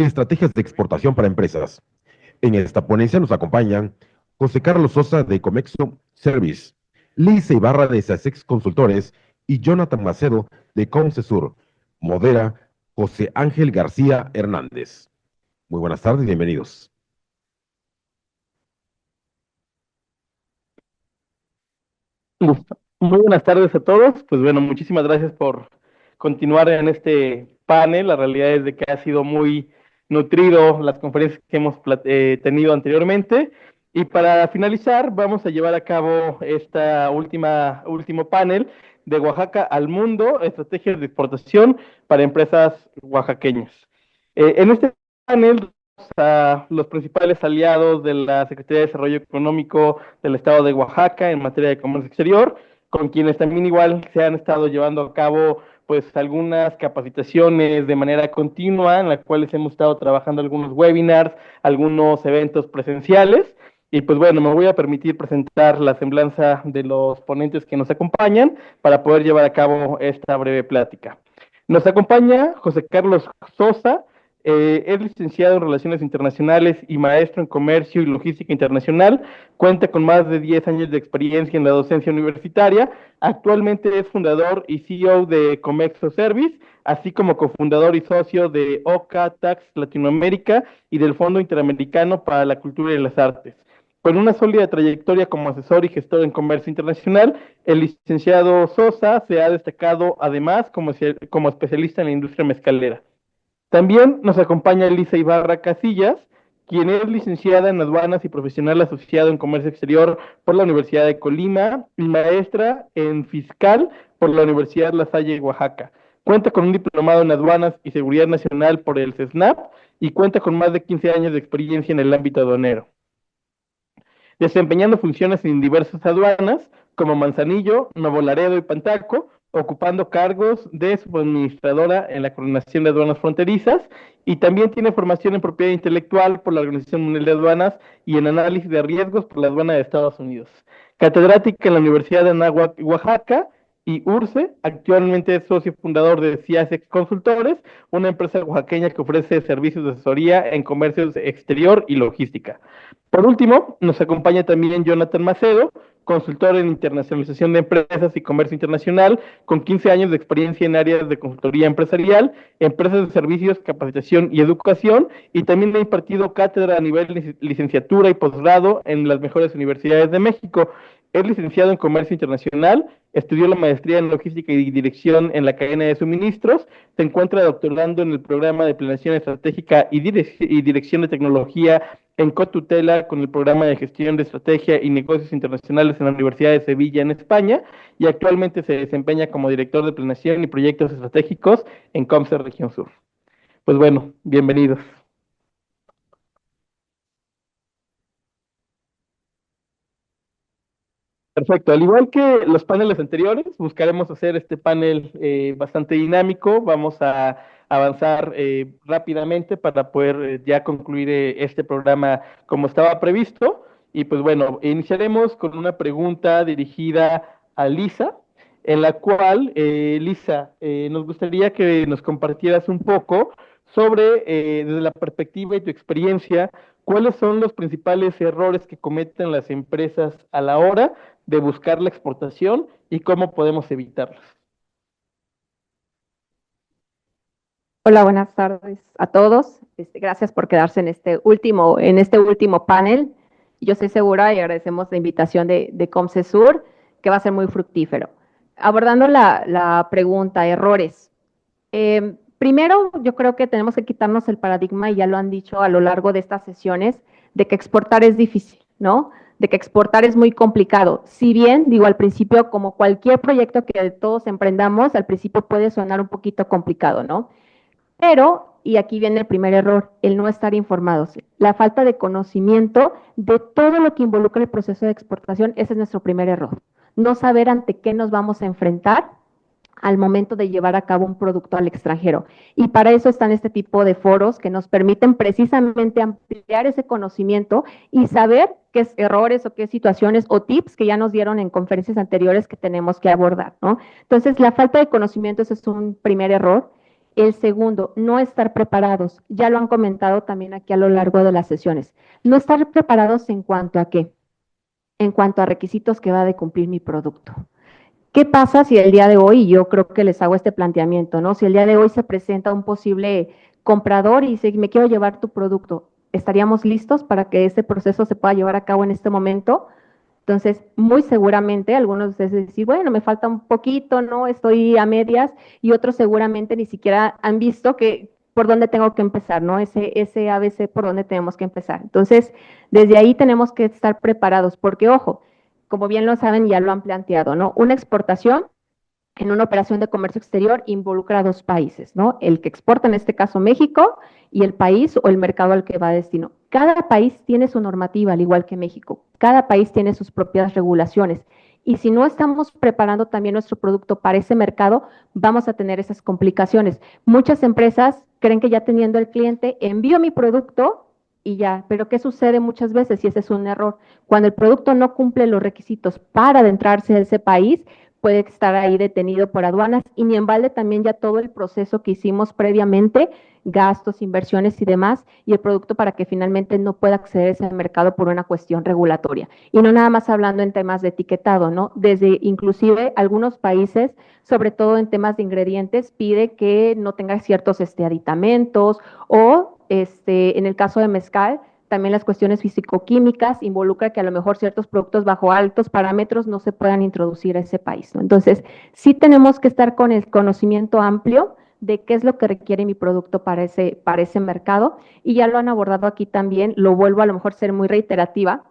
Estrategias de exportación para empresas. En esta ponencia nos acompañan José Carlos Sosa de Comexo Service, Lisa Ibarra de SASEX Consultores y Jonathan Macedo de Comcesur. Modera José Ángel García Hernández. Muy buenas tardes y bienvenidos. Listo. Muy buenas tardes a todos. Pues bueno, muchísimas gracias por continuar en este panel. La realidad es de que ha sido muy nutrido las conferencias que hemos tenido anteriormente. Y para finalizar, vamos a llevar a cabo esta último panel de Oaxaca al mundo, estrategias de exportación para empresas oaxaqueñas. En este panel a los principales aliados de la Secretaría de Desarrollo Económico del Estado de Oaxaca en materia de comercio exterior, con quienes también igual se han estado llevando a cabo pues algunas capacitaciones de manera continua, en las cuales hemos estado trabajando algunos webinars, algunos eventos presenciales. Y pues bueno, me voy a permitir presentar la semblanza de los ponentes que nos acompañan para poder llevar a cabo esta breve plática. Nos acompaña José Carlos Sosa, es licenciado en Relaciones Internacionales y maestro en Comercio y Logística Internacional. Cuenta con más de 10 años de experiencia en la docencia universitaria. Actualmente es fundador y CEO de Comexo Service, así como cofundador y socio de OCA Tax Latinoamérica y del Fondo Interamericano para la Cultura y las Artes. Con una sólida trayectoria como asesor y gestor en comercio internacional, el licenciado Sosa se ha destacado además como especialista en la industria mezcalera. También nos acompaña Lisa Ibarra Casillas, quien es licenciada en aduanas y profesional asociado en comercio exterior por la Universidad de Colima y maestra en fiscal por la Universidad La Salle, Oaxaca. Cuenta con un diplomado en aduanas y seguridad nacional por el CESNAP y cuenta con más de 15 años de experiencia en el ámbito aduanero, desempeñando funciones en diversas aduanas como Manzanillo, Nuevo Laredo y Pantaco, ocupando cargos de subadministradora en la Coordinación de Aduanas Fronterizas, y también tiene formación en propiedad intelectual por la Organización Mundial de Aduanas y en análisis de riesgos por la aduana de Estados Unidos. Catedrática en la Universidad de Anáhuac, Oaxaca, y URCE, actualmente es socio fundador de CIASEX Consultores, una empresa oaxaqueña que ofrece servicios de asesoría en comercio exterior y logística. Por último, nos acompaña también Jonathan Macedo, consultor en internacionalización de empresas y comercio internacional, con 15 años de experiencia en áreas de consultoría empresarial, empresas de servicios, capacitación y educación, y también ha impartido cátedra a nivel licenciatura y posgrado en las mejores universidades de México. Es licenciado en Comercio Internacional, estudió la maestría en Logística y Dirección en la cadena de suministros, se encuentra doctorando en el programa de Planeación Estratégica y Dirección de Tecnología en cotutela con el programa de Gestión de Estrategia y Negocios Internacionales en la Universidad de Sevilla, en España, y actualmente se desempeña como director de Planeación y Proyectos Estratégicos en Comser Región Sur. Pues bueno, bienvenidos. Perfecto, al igual que los paneles anteriores, buscaremos hacer este panel bastante dinámico. Vamos a avanzar rápidamente para poder ya concluir este programa como estaba previsto. Y pues bueno, iniciaremos con una pregunta dirigida a Lisa, en la cual, Lisa, nos gustaría que nos compartieras un poco sobre, desde la perspectiva y tu experiencia, cuáles son los principales errores que cometen las empresas a la hora de buscar la exportación y cómo podemos evitarlas. Hola, buenas tardes a todos. Gracias por quedarse en este último panel. Yo estoy segura y agradecemos la invitación de Comcesur, que va a ser muy fructífero. Abordando la pregunta, errores. Primero, yo creo que tenemos que quitarnos el paradigma, y ya lo han dicho a lo largo de estas sesiones, de que exportar es difícil, ¿no? De que exportar es muy complicado. Si bien, digo, al principio, como cualquier proyecto que todos emprendamos, al principio puede sonar un poquito complicado, ¿no? Pero, y aquí viene el primer error, el no estar informados. La falta de conocimiento de todo lo que involucra el proceso de exportación, ese es nuestro primer error. No saber ante qué nos vamos a enfrentar al momento de llevar a cabo un producto al extranjero. Y para eso están este tipo de foros que nos permiten precisamente ampliar ese conocimiento y saber qué errores o qué situaciones o tips que ya nos dieron en conferencias anteriores que tenemos que abordar, ¿no? Entonces, la falta de conocimiento, ese es un primer error. El segundo, no estar preparados. Ya lo han comentado también aquí a lo largo de las sesiones. No estar preparados en cuanto a qué, en cuanto a requisitos que va de cumplir mi producto. ¿Qué pasa si el día de hoy, yo creo que les hago este planteamiento, ¿no? Si el día de hoy se presenta un posible comprador y dice, me quiero llevar tu producto, ¿estaríamos listos para que ese proceso se pueda llevar a cabo en este momento? Entonces, muy seguramente algunos de ustedes decir, bueno, me falta un poquito, ¿no? Estoy a medias, y otros seguramente ni siquiera han visto que por dónde tengo que empezar, ¿no? Ese ABC por dónde tenemos que empezar. Entonces, desde ahí tenemos que estar preparados, porque ojo, como bien lo saben, ya lo han planteado, ¿no? Una exportación en una operación de comercio exterior involucra a dos países, ¿no? El que exporta, en este caso México, y el país o el mercado al que va a destino. Cada país tiene su normativa, al igual que México. Cada país tiene sus propias regulaciones. Y si no estamos preparando también nuestro producto para ese mercado, vamos a tener esas complicaciones. Muchas empresas creen que ya teniendo el cliente, envío mi producto y ya. Pero ¿qué sucede muchas veces? Y ese es un error. Cuando el producto no cumple los requisitos para adentrarse a ese país, puede estar ahí detenido por aduanas, y ni en balde también ya todo el proceso que hicimos previamente, gastos, inversiones y demás, y el producto para que finalmente no pueda acceder a ese mercado por una cuestión regulatoria. Y no nada más hablando en temas de etiquetado, ¿no? Desde inclusive algunos países, sobre todo en temas de ingredientes, pide que no tenga ciertos aditamentos, o en el caso de mezcal, también las cuestiones físico-químicas involucra que a lo mejor ciertos productos bajo altos parámetros no se puedan introducir a ese país, ¿no? Entonces, sí tenemos que estar con el conocimiento amplio de qué es lo que requiere mi producto para ese mercado, y ya lo han abordado aquí también, lo vuelvo a lo mejor a ser muy reiterativa,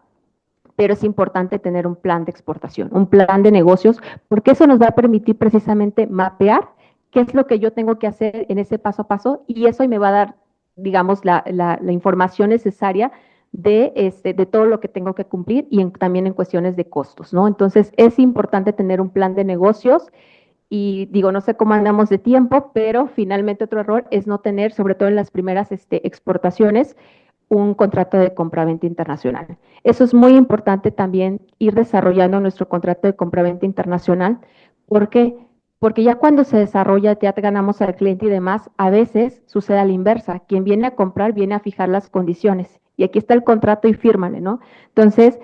pero es importante tener un plan de exportación, un plan de negocios, porque eso nos va a permitir precisamente mapear qué es lo que yo tengo que hacer en ese paso a paso, y eso me va a dar, digamos, la información necesaria de todo lo que tengo que cumplir, y también en cuestiones de costos, ¿no? Entonces, es importante tener un plan de negocios. Y digo, no sé cómo andamos de tiempo, pero finalmente otro error es no tener, sobre todo en las primeras exportaciones, un contrato de compraventa internacional. Eso es muy importante también, ir desarrollando nuestro contrato de compraventa internacional. ¿Por qué? Porque ya cuando se desarrolla, ya ganamos al cliente y demás, a veces sucede a la inversa. Quien viene a comprar viene a fijar las condiciones. Y aquí está el contrato y fírmale, ¿no? Entonces,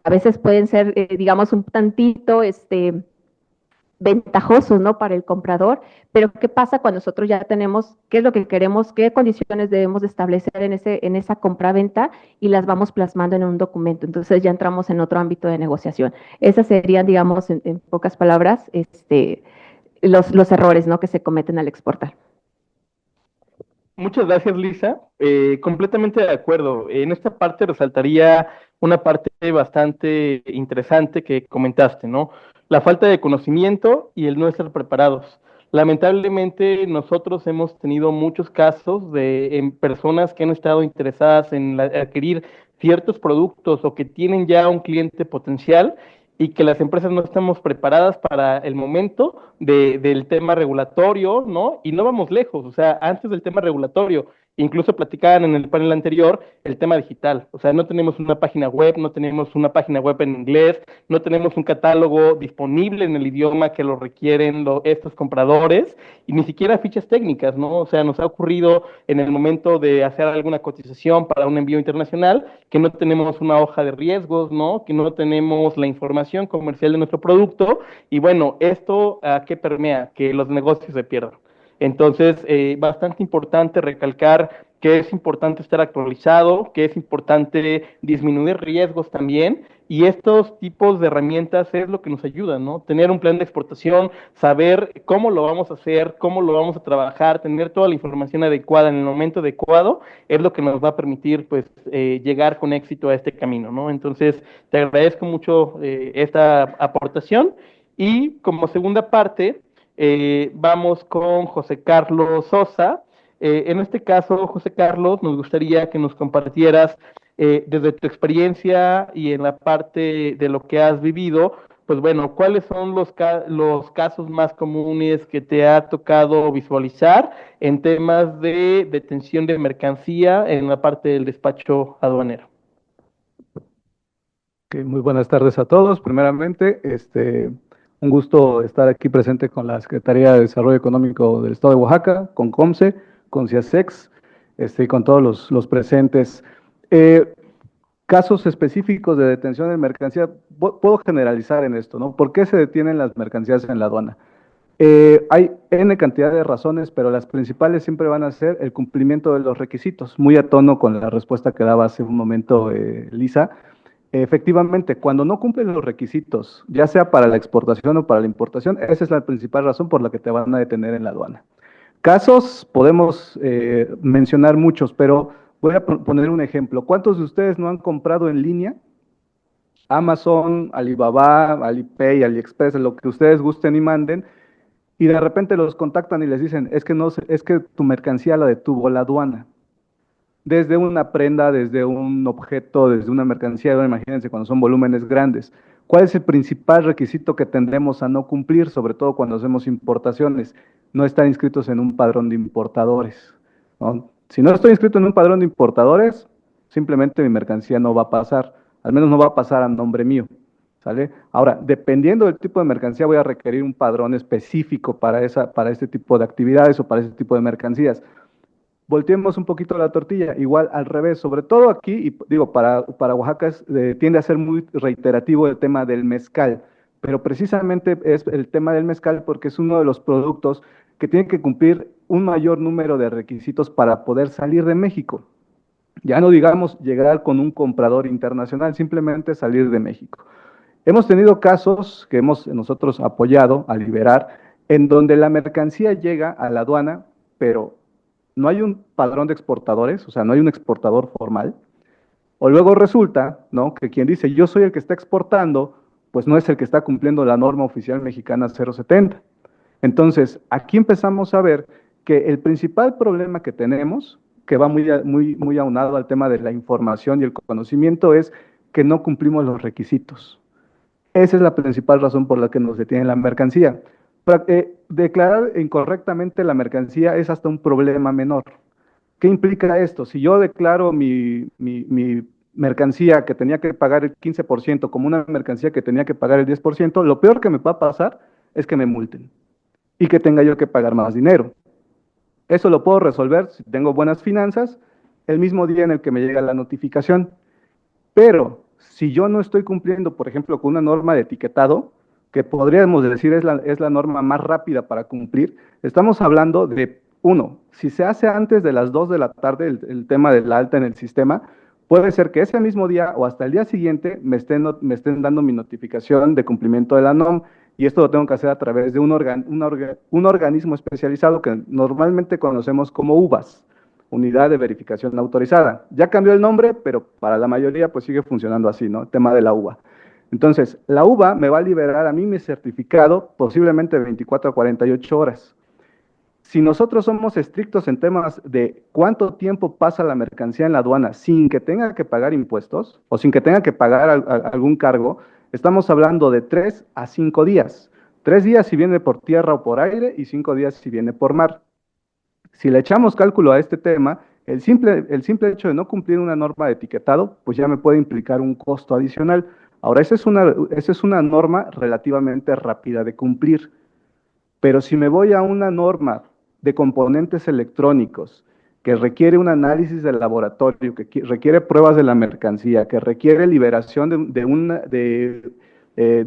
a veces pueden ser, digamos, un tantito, ventajosos, ¿no? Para el comprador, pero ¿qué pasa cuando nosotros ya tenemos qué es lo que queremos, qué condiciones debemos de establecer en esa compra-venta, y las vamos plasmando en un documento? Entonces ya entramos en otro ámbito de negociación. Esas serían, digamos, en pocas palabras, los errores, ¿no? Que se cometen al exportar. Muchas gracias, Lisa. Completamente de acuerdo. En esta parte resaltaría una parte bastante interesante que comentaste, ¿no? La falta de conocimiento y el no estar preparados. Lamentablemente, nosotros hemos tenido muchos casos de personas que han estado interesadas en adquirir ciertos productos o que tienen ya un cliente potencial, y que las empresas no estamos preparadas para el momento del tema regulatorio, ¿no? Y no vamos lejos, o sea, antes del tema regulatorio, incluso platicaban en el panel anterior el tema digital, o sea, no tenemos una página web, no tenemos una página web en inglés, no tenemos un catálogo disponible en el idioma que lo requieren estos compradores, y ni siquiera fichas técnicas, ¿no? O sea, nos ha ocurrido en el momento de hacer alguna cotización para un envío internacional que no tenemos una hoja de riesgos, ¿no? Que no tenemos la información comercial de nuestro producto, y bueno, esto ¿a qué permea? Que los negocios se pierdan. Entonces, bastante importante recalcar que es importante estar actualizado, que es importante disminuir riesgos también, y estos tipos de herramientas es lo que nos ayudan, ¿no? Tener un plan de exportación, saber cómo lo vamos a hacer, cómo lo vamos a trabajar, tener toda la información adecuada en el momento adecuado, es lo que nos va a permitir, pues, llegar con éxito a este camino, ¿no? Entonces, te agradezco mucho esta aportación, y como segunda parte, vamos con José Carlos Sosa. En este caso, José Carlos, nos gustaría que nos compartieras desde tu experiencia y en la parte de lo que has vivido, pues bueno, ¿cuáles son los casos más comunes que te ha tocado visualizar en temas de detención de mercancía en la parte del despacho aduanero? Okay, muy buenas tardes a todos. Primeramente, Un gusto estar aquí presente con la Secretaría de Desarrollo Económico del Estado de Oaxaca, con COMSE, con CIASEX, con todos los presentes. Casos específicos de detención de mercancía, puedo generalizar en esto, ¿no? ¿Por qué se detienen las mercancías en la aduana? Hay N cantidad de razones, pero las principales siempre van a ser el cumplimiento de los requisitos, muy a tono con la respuesta que daba hace un momento Lisa. Efectivamente, cuando no cumplen los requisitos, ya sea para la exportación o para la importación, esa es la principal razón por la que te van a detener en la aduana. Casos, podemos mencionar muchos, pero voy a poner un ejemplo. ¿Cuántos de ustedes no han comprado en línea? Amazon, Alibaba, Alipay, AliExpress, lo que ustedes gusten y manden, y de repente los contactan y les dicen, es que no, es que tu mercancía la detuvo la aduana. Desde una prenda, desde un objeto, desde una mercancía, imagínense cuando son volúmenes grandes. ¿Cuál es el principal requisito que tendremos a no cumplir, sobre todo cuando hacemos importaciones? No estar inscritos en un padrón de importadores, ¿no? Si no estoy inscrito en un padrón de importadores, simplemente mi mercancía no va a pasar, al menos no va a pasar a nombre mío, ¿sale? Ahora, dependiendo del tipo de mercancía, voy a requerir un padrón específico para este tipo de actividades o para este tipo de mercancías. Volteemos un poquito la tortilla, igual al revés, sobre todo aquí, y digo, para Oaxaca tiende a ser muy reiterativo el tema del mezcal, pero precisamente es el tema del mezcal porque es uno de los productos que tiene que cumplir un mayor número de requisitos para poder salir de México. Ya no digamos llegar con un comprador internacional, simplemente salir de México. Hemos tenido casos que hemos nosotros apoyado a liberar, en donde la mercancía llega a la aduana, pero no hay un padrón de exportadores, o sea, no hay un exportador formal. O luego resulta, ¿no?, que quien dice yo soy el que está exportando, pues no es el que está cumpliendo la norma oficial mexicana 070. Entonces, aquí empezamos a ver que el principal problema que tenemos, que va muy aunado al tema de la información y el conocimiento, es que no cumplimos los requisitos. Esa es la principal razón por la que nos detienen la mercancía. Declarar incorrectamente la mercancía es hasta un problema menor. ¿Qué implica esto? Si yo declaro mi mercancía que tenía que pagar el 15% como una mercancía que tenía que pagar el 10%, lo peor que me va a pasar es que me multen y que tenga yo que pagar más dinero. Eso lo puedo resolver si tengo buenas finanzas el mismo día en el que me llega la notificación. Pero si yo no estoy cumpliendo, por ejemplo, con una norma de etiquetado, que podríamos decir es la norma más rápida para cumplir, estamos hablando de, uno, si se hace antes de las 2 de la tarde el tema del alta en el sistema, puede ser que ese mismo día o hasta el día siguiente me estén dando mi notificación de cumplimiento de la NOM, y esto lo tengo que hacer a través de un organismo especializado que normalmente conocemos como UVAS, Unidad de Verificación Autorizada. Ya cambió el nombre, pero para la mayoría pues sigue funcionando así, ¿no? El tema de la UVA. Entonces, la UVA me va a liberar a mí mi certificado posiblemente 24 a 48 horas. Si nosotros somos estrictos en temas de cuánto tiempo pasa la mercancía en la aduana sin que tenga que pagar impuestos o sin que tenga que pagar algún cargo, estamos hablando de 3 a 5 días. 3 días si viene por tierra o por aire y 5 días si viene por mar. Si le echamos cálculo a este tema, el simple hecho de no cumplir una norma de etiquetado, pues ya me puede implicar un costo adicional. Ahora, esa es una norma relativamente rápida de cumplir, pero si me voy a una norma de componentes electrónicos que requiere un análisis del laboratorio, que requiere pruebas de la mercancía, que requiere liberación de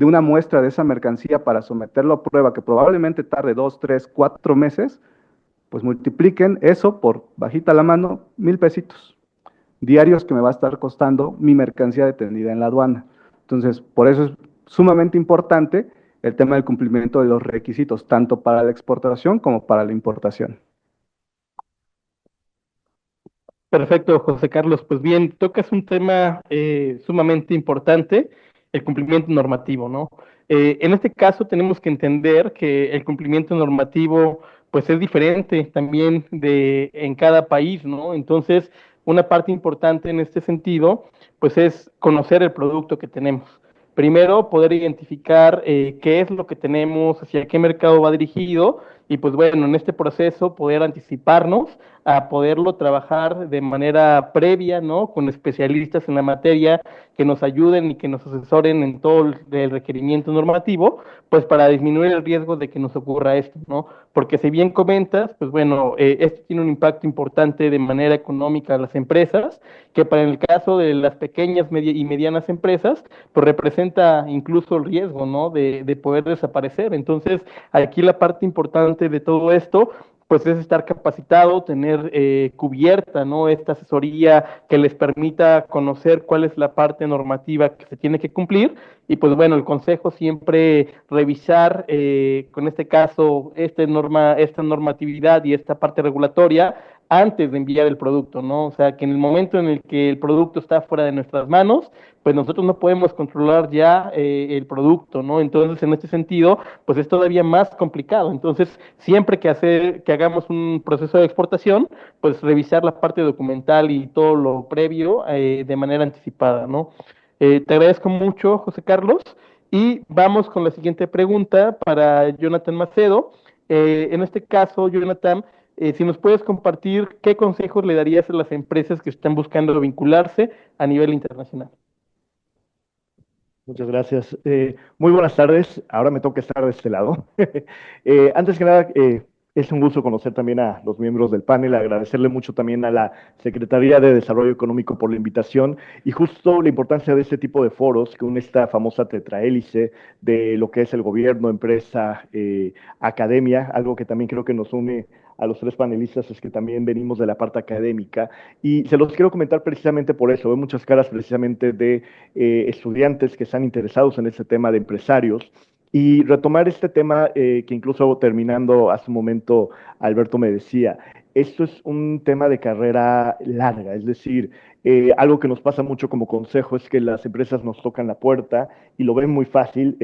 una muestra de esa mercancía para someterlo a prueba, que probablemente tarde 2, 3, 4 meses, pues multipliquen eso por, bajita la mano, 1,000 pesitos diarios que me va a estar costando mi mercancía detenida en la aduana. Entonces, por eso es sumamente importante el tema del cumplimiento de los requisitos, tanto para la exportación como para la importación. Perfecto, José Carlos. Pues bien, tocas un tema sumamente importante, el cumplimiento normativo, ¿no? En este caso tenemos que entender que el cumplimiento normativo pues es diferente también en cada país, ¿no? Entonces, una parte importante en este sentido pues es conocer el producto que tenemos. Primero, poder identificar qué es lo que tenemos, hacia qué mercado va dirigido y pues bueno, en este proceso poder anticiparnos a poderlo trabajar de manera previa, ¿no? Con especialistas en la materia que nos ayuden y que nos asesoren en todo el requerimiento normativo, pues para disminuir el riesgo de que nos ocurra esto, ¿no? Porque si bien comentas, pues bueno, esto tiene un impacto importante de manera económica a las empresas, que para el caso de las pequeñas y medianas empresas, pues representa incluso el riesgo, ¿no? De poder desaparecer. Entonces, aquí la parte importante de todo esto pues es estar capacitado, tener cubierta, ¿no? Esta asesoría que les permita conocer cuál es la parte normativa que se tiene que cumplir y pues bueno, el consejo siempre revisar con este caso esta normatividad y esta parte regulatoria antes de enviar el producto, ¿no? O sea, que en el momento en el que el producto está fuera de nuestras manos, pues nosotros no podemos controlar ya el producto, ¿no? Entonces, en este sentido, pues es todavía más complicado. Entonces, siempre que hagamos un proceso de exportación, pues revisar la parte documental y todo lo previo de manera anticipada, ¿no? Te agradezco mucho, José Carlos, y vamos con la siguiente pregunta para Jonathan Macedo. En este caso, Jonathan, si nos puedes compartir qué consejos le darías a las empresas que están buscando vincularse a nivel internacional. Muchas gracias. Muy buenas tardes. Ahora me toca estar de este lado. Antes que nada, es un gusto conocer también a los miembros del panel, agradecerle mucho también a la Secretaría de Desarrollo Económico por la invitación y justo la importancia de este tipo de foros que une esta famosa tetrahélice de lo que es el gobierno, empresa, academia, algo que también creo que nos une a los tres panelistas es que también venimos de la parte académica y se los quiero comentar precisamente por eso. Veo muchas caras precisamente de estudiantes que están interesados en este tema de empresarios y retomar este tema que incluso terminando hace un momento Alberto me decía, esto es un tema de carrera larga, es decir, algo que nos pasa mucho como consejo es que las empresas nos tocan la puerta y lo ven muy fácil,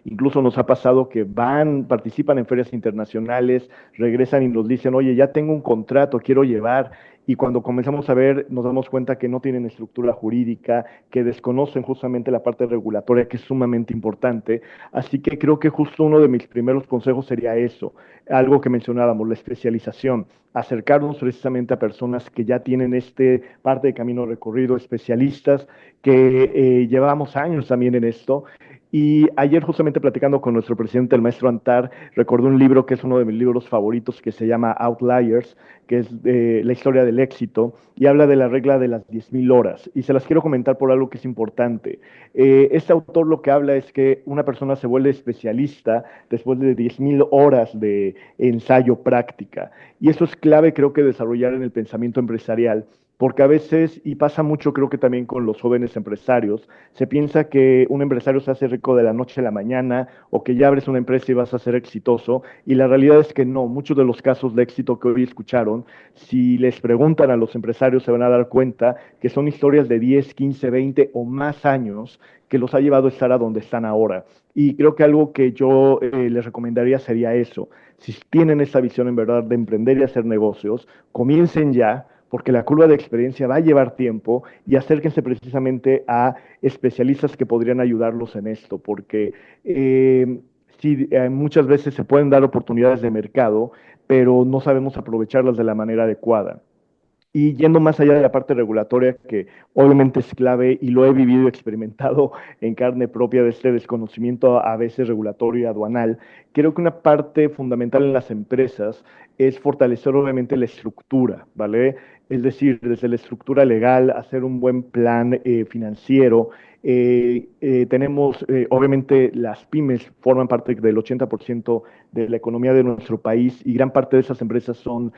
incluso nos ha pasado que participan en ferias internacionales, regresan y nos dicen, oye, ya tengo un contrato, quiero llevar, y cuando comenzamos a ver, nos damos cuenta que no tienen estructura jurídica, que desconocen justamente la parte regulatoria, que es sumamente importante. Así que creo que justo uno de mis primeros consejos sería eso, algo que mencionábamos, la especialización, acercarnos precisamente a personas que ya tienen este parte de camino recorrido, especialistas que llevamos años también en esto. Y ayer justamente platicando con nuestro presidente, el maestro Antar, recordé un libro que es uno de mis libros favoritos que se llama Outliers, que es la historia del éxito, y habla de la regla de las 10.000 horas. Y se las quiero comentar por algo que es importante. Este autor lo que habla es que una persona se vuelve especialista después de 10.000 horas de ensayo práctica. Y eso es clave, creo que desarrollar en el pensamiento empresarial, porque a veces, y pasa mucho creo que también con los jóvenes empresarios, se piensa que un empresario se hace rico de la noche a la mañana o que ya abres una empresa y vas a ser exitoso, y la realidad es que no, muchos de los casos de éxito que hoy escucharon, si les preguntan a los empresarios se van a dar cuenta que son historias de 10, 15, 20 o más años que los ha llevado a estar a donde están ahora. Y creo que algo que yo les recomendaría sería eso. Si tienen esa visión en verdad de emprender y hacer negocios, comiencen ya, porque la curva de experiencia va a llevar tiempo y acérquense precisamente a especialistas que podrían ayudarlos en esto, porque sí, muchas veces se pueden dar oportunidades de mercado, pero no sabemos aprovecharlas de la manera adecuada. Y yendo más allá de la parte regulatoria, que obviamente es clave y lo he vivido y experimentado en carne propia de este desconocimiento a veces regulatorio y aduanal, creo que una parte fundamental en las empresas es fortalecer obviamente la estructura, ¿vale? Es decir, desde la estructura legal, hacer un buen plan financiero. Tenemos, obviamente, las pymes forman parte del 80% de la economía de nuestro país y gran parte de esas empresas son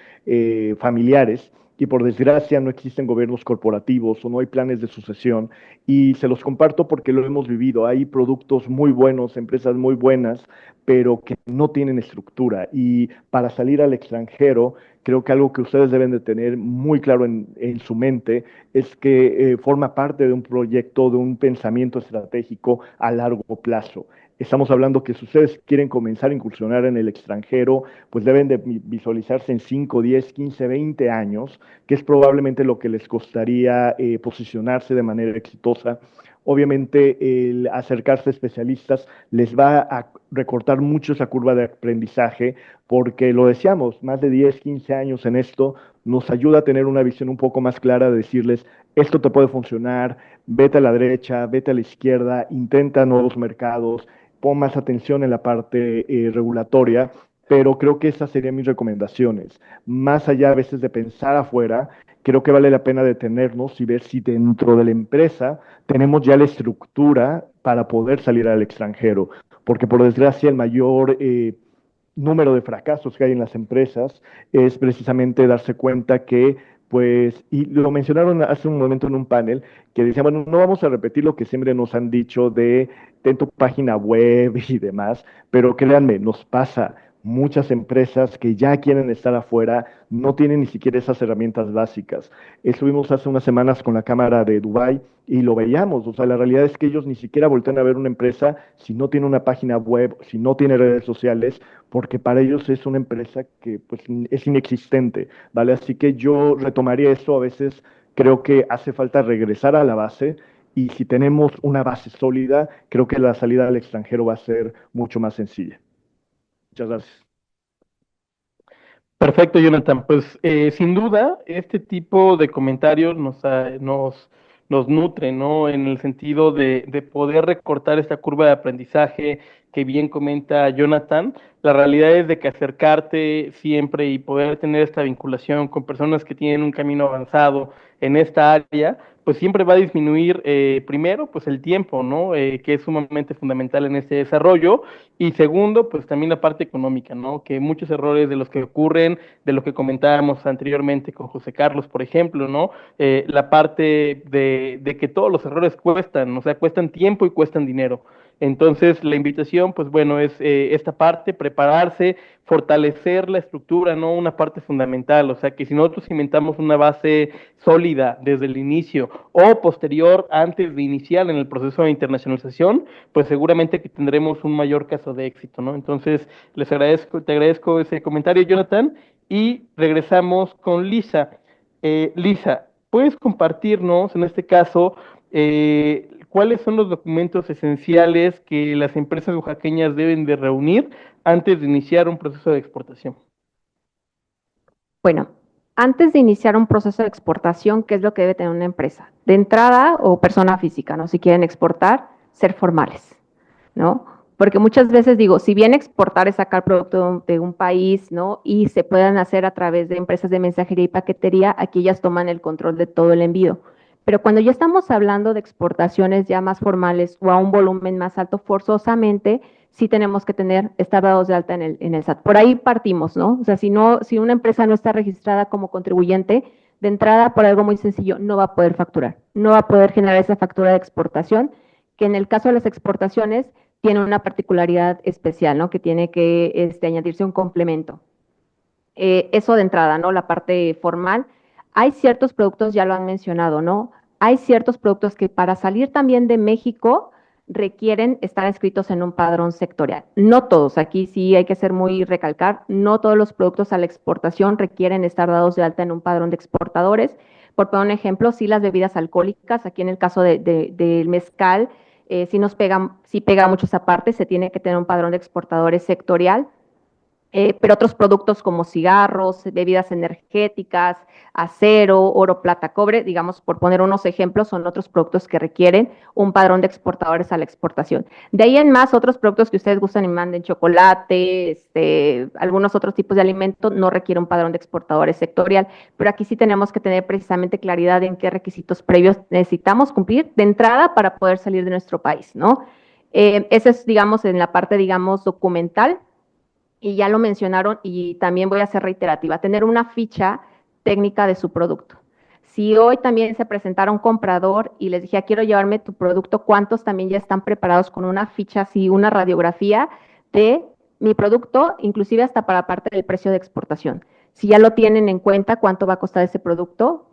familiares y por desgracia no existen gobiernos corporativos o no hay planes de sucesión y se los comparto porque lo hemos vivido. Hay productos muy buenos, empresas muy buenas, pero que no tienen estructura y para salir al extranjero, creo que algo que ustedes deben de tener muy claro en su mente es que forma parte de un proyecto, de un pensamiento estratégico a largo plazo. Estamos hablando que si ustedes quieren comenzar a incursionar en el extranjero, pues deben de visualizarse en 5, 10, 15, 20 años, que es probablemente lo que les costaría posicionarse de manera exitosa, obviamente el acercarse a especialistas les va a recortar mucho esa curva de aprendizaje, porque lo decíamos, más de 10, 15 años en esto nos ayuda a tener una visión un poco más clara de decirles, esto te puede funcionar, vete a la derecha, vete a la izquierda, intenta nuevos mercados, pon más atención en la parte regulatoria, pero creo que esas serían mis recomendaciones. Más allá a veces de pensar afuera, creo que vale la pena detenernos y ver si dentro de la empresa tenemos ya la estructura para poder salir al extranjero, porque por desgracia el mayor número de fracasos que hay en las empresas es precisamente darse cuenta que, pues, y lo mencionaron hace un momento en un panel, que decían, bueno, no vamos a repetir lo que siempre nos han dicho de ten tu página web y demás, pero créanme, nos pasa. Muchas empresas que ya quieren estar afuera no tienen ni siquiera esas herramientas básicas. Estuvimos hace unas semanas con la Cámara de Dubái y lo veíamos. O sea, la realidad es que ellos ni siquiera voltean a ver una empresa si no tiene una página web, si no tiene redes sociales, porque para ellos es una empresa que pues es inexistente, ¿vale? Así que yo retomaría eso. A veces creo que hace falta regresar a la base, y si tenemos una base sólida, creo que la salida al extranjero va a ser mucho más sencilla. Muchas gracias. Perfecto, Jonathan. Pues sin duda, este tipo de comentarios nos nutre, ¿no? En el sentido de poder recortar esta curva de aprendizaje que bien comenta Jonathan. La realidad es de que acercarte siempre y poder tener esta vinculación con personas que tienen un camino avanzado en esta área, pues siempre va a disminuir, primero, pues el tiempo, ¿no? Que es sumamente fundamental en este desarrollo. Y segundo, pues también la parte económica, ¿no? Que muchos errores de los que ocurren, de lo que comentábamos anteriormente con José Carlos, por ejemplo, ¿no? La parte de que todos los errores cuestan, o sea, cuestan tiempo y cuestan dinero. Entonces, la invitación, pues bueno, es esta parte, prepararse, fortalecer la estructura, ¿no? Una parte fundamental, o sea, que si nosotros inventamos una base sólida desde el inicio o posterior, antes de iniciar en el proceso de internacionalización, pues seguramente que tendremos un mayor caso de éxito, ¿no? Entonces, te agradezco ese comentario, Jonathan, y regresamos con Lisa. Lisa, ¿puedes compartirnos, en este caso, cuáles son los documentos esenciales que las empresas oaxaqueñas deben de reunir antes de iniciar un proceso de exportación? Bueno, antes de iniciar un proceso de exportación, ¿qué es lo que debe tener una empresa? De entrada, o persona física, ¿no? Si quieren exportar, ser formales, ¿no? Porque muchas veces digo, si bien exportar es sacar producto de un país, ¿no? Y se puedan hacer a través de empresas de mensajería y paquetería, aquí ellas toman el control de todo el envío. Pero cuando ya estamos hablando de exportaciones ya más formales o a un volumen más alto, forzosamente sí tenemos que estar dados de alta en el SAT. Por ahí partimos, ¿no? O sea, si una empresa no está registrada como contribuyente, de entrada, por algo muy sencillo, no va a poder facturar, no va a poder generar esa factura de exportación, que en el caso de las exportaciones tiene una particularidad especial, ¿no? Que tiene que añadirse un complemento. Eso de entrada, ¿no? La parte formal. Hay ciertos productos, ya lo han mencionado, ¿no? Hay ciertos productos que para salir también de México requieren estar inscritos en un padrón sectorial. No todos, aquí sí hay que ser muy recalcar, no todos los productos a la exportación requieren estar dados de alta en un padrón de exportadores. Por poner un ejemplo, sí las bebidas alcohólicas, aquí en el caso del mezcal, sí pega mucho esa parte, se tiene que tener un padrón de exportadores sectorial. Pero otros productos como cigarros, bebidas energéticas, acero, oro, plata, cobre, digamos, por poner unos ejemplos, son otros productos que requieren un padrón de exportadores a la exportación. De ahí en más, otros productos que ustedes gustan y manden, chocolate, algunos otros tipos de alimentos, no requieren un padrón de exportadores sectorial, pero aquí sí tenemos que tener precisamente claridad en qué requisitos previos necesitamos cumplir de entrada para poder salir de nuestro país, ¿no? Eso es, digamos, en la parte, digamos, documental. Y ya lo mencionaron y también voy a ser reiterativa, tener una ficha técnica de su producto. Si hoy también se presentara un comprador y les dije, quiero llevarme tu producto, ¿cuántos también ya están preparados con una ficha, así, una radiografía de mi producto, inclusive hasta para parte del precio de exportación? Si ya lo tienen en cuenta, cuánto va a costar ese producto,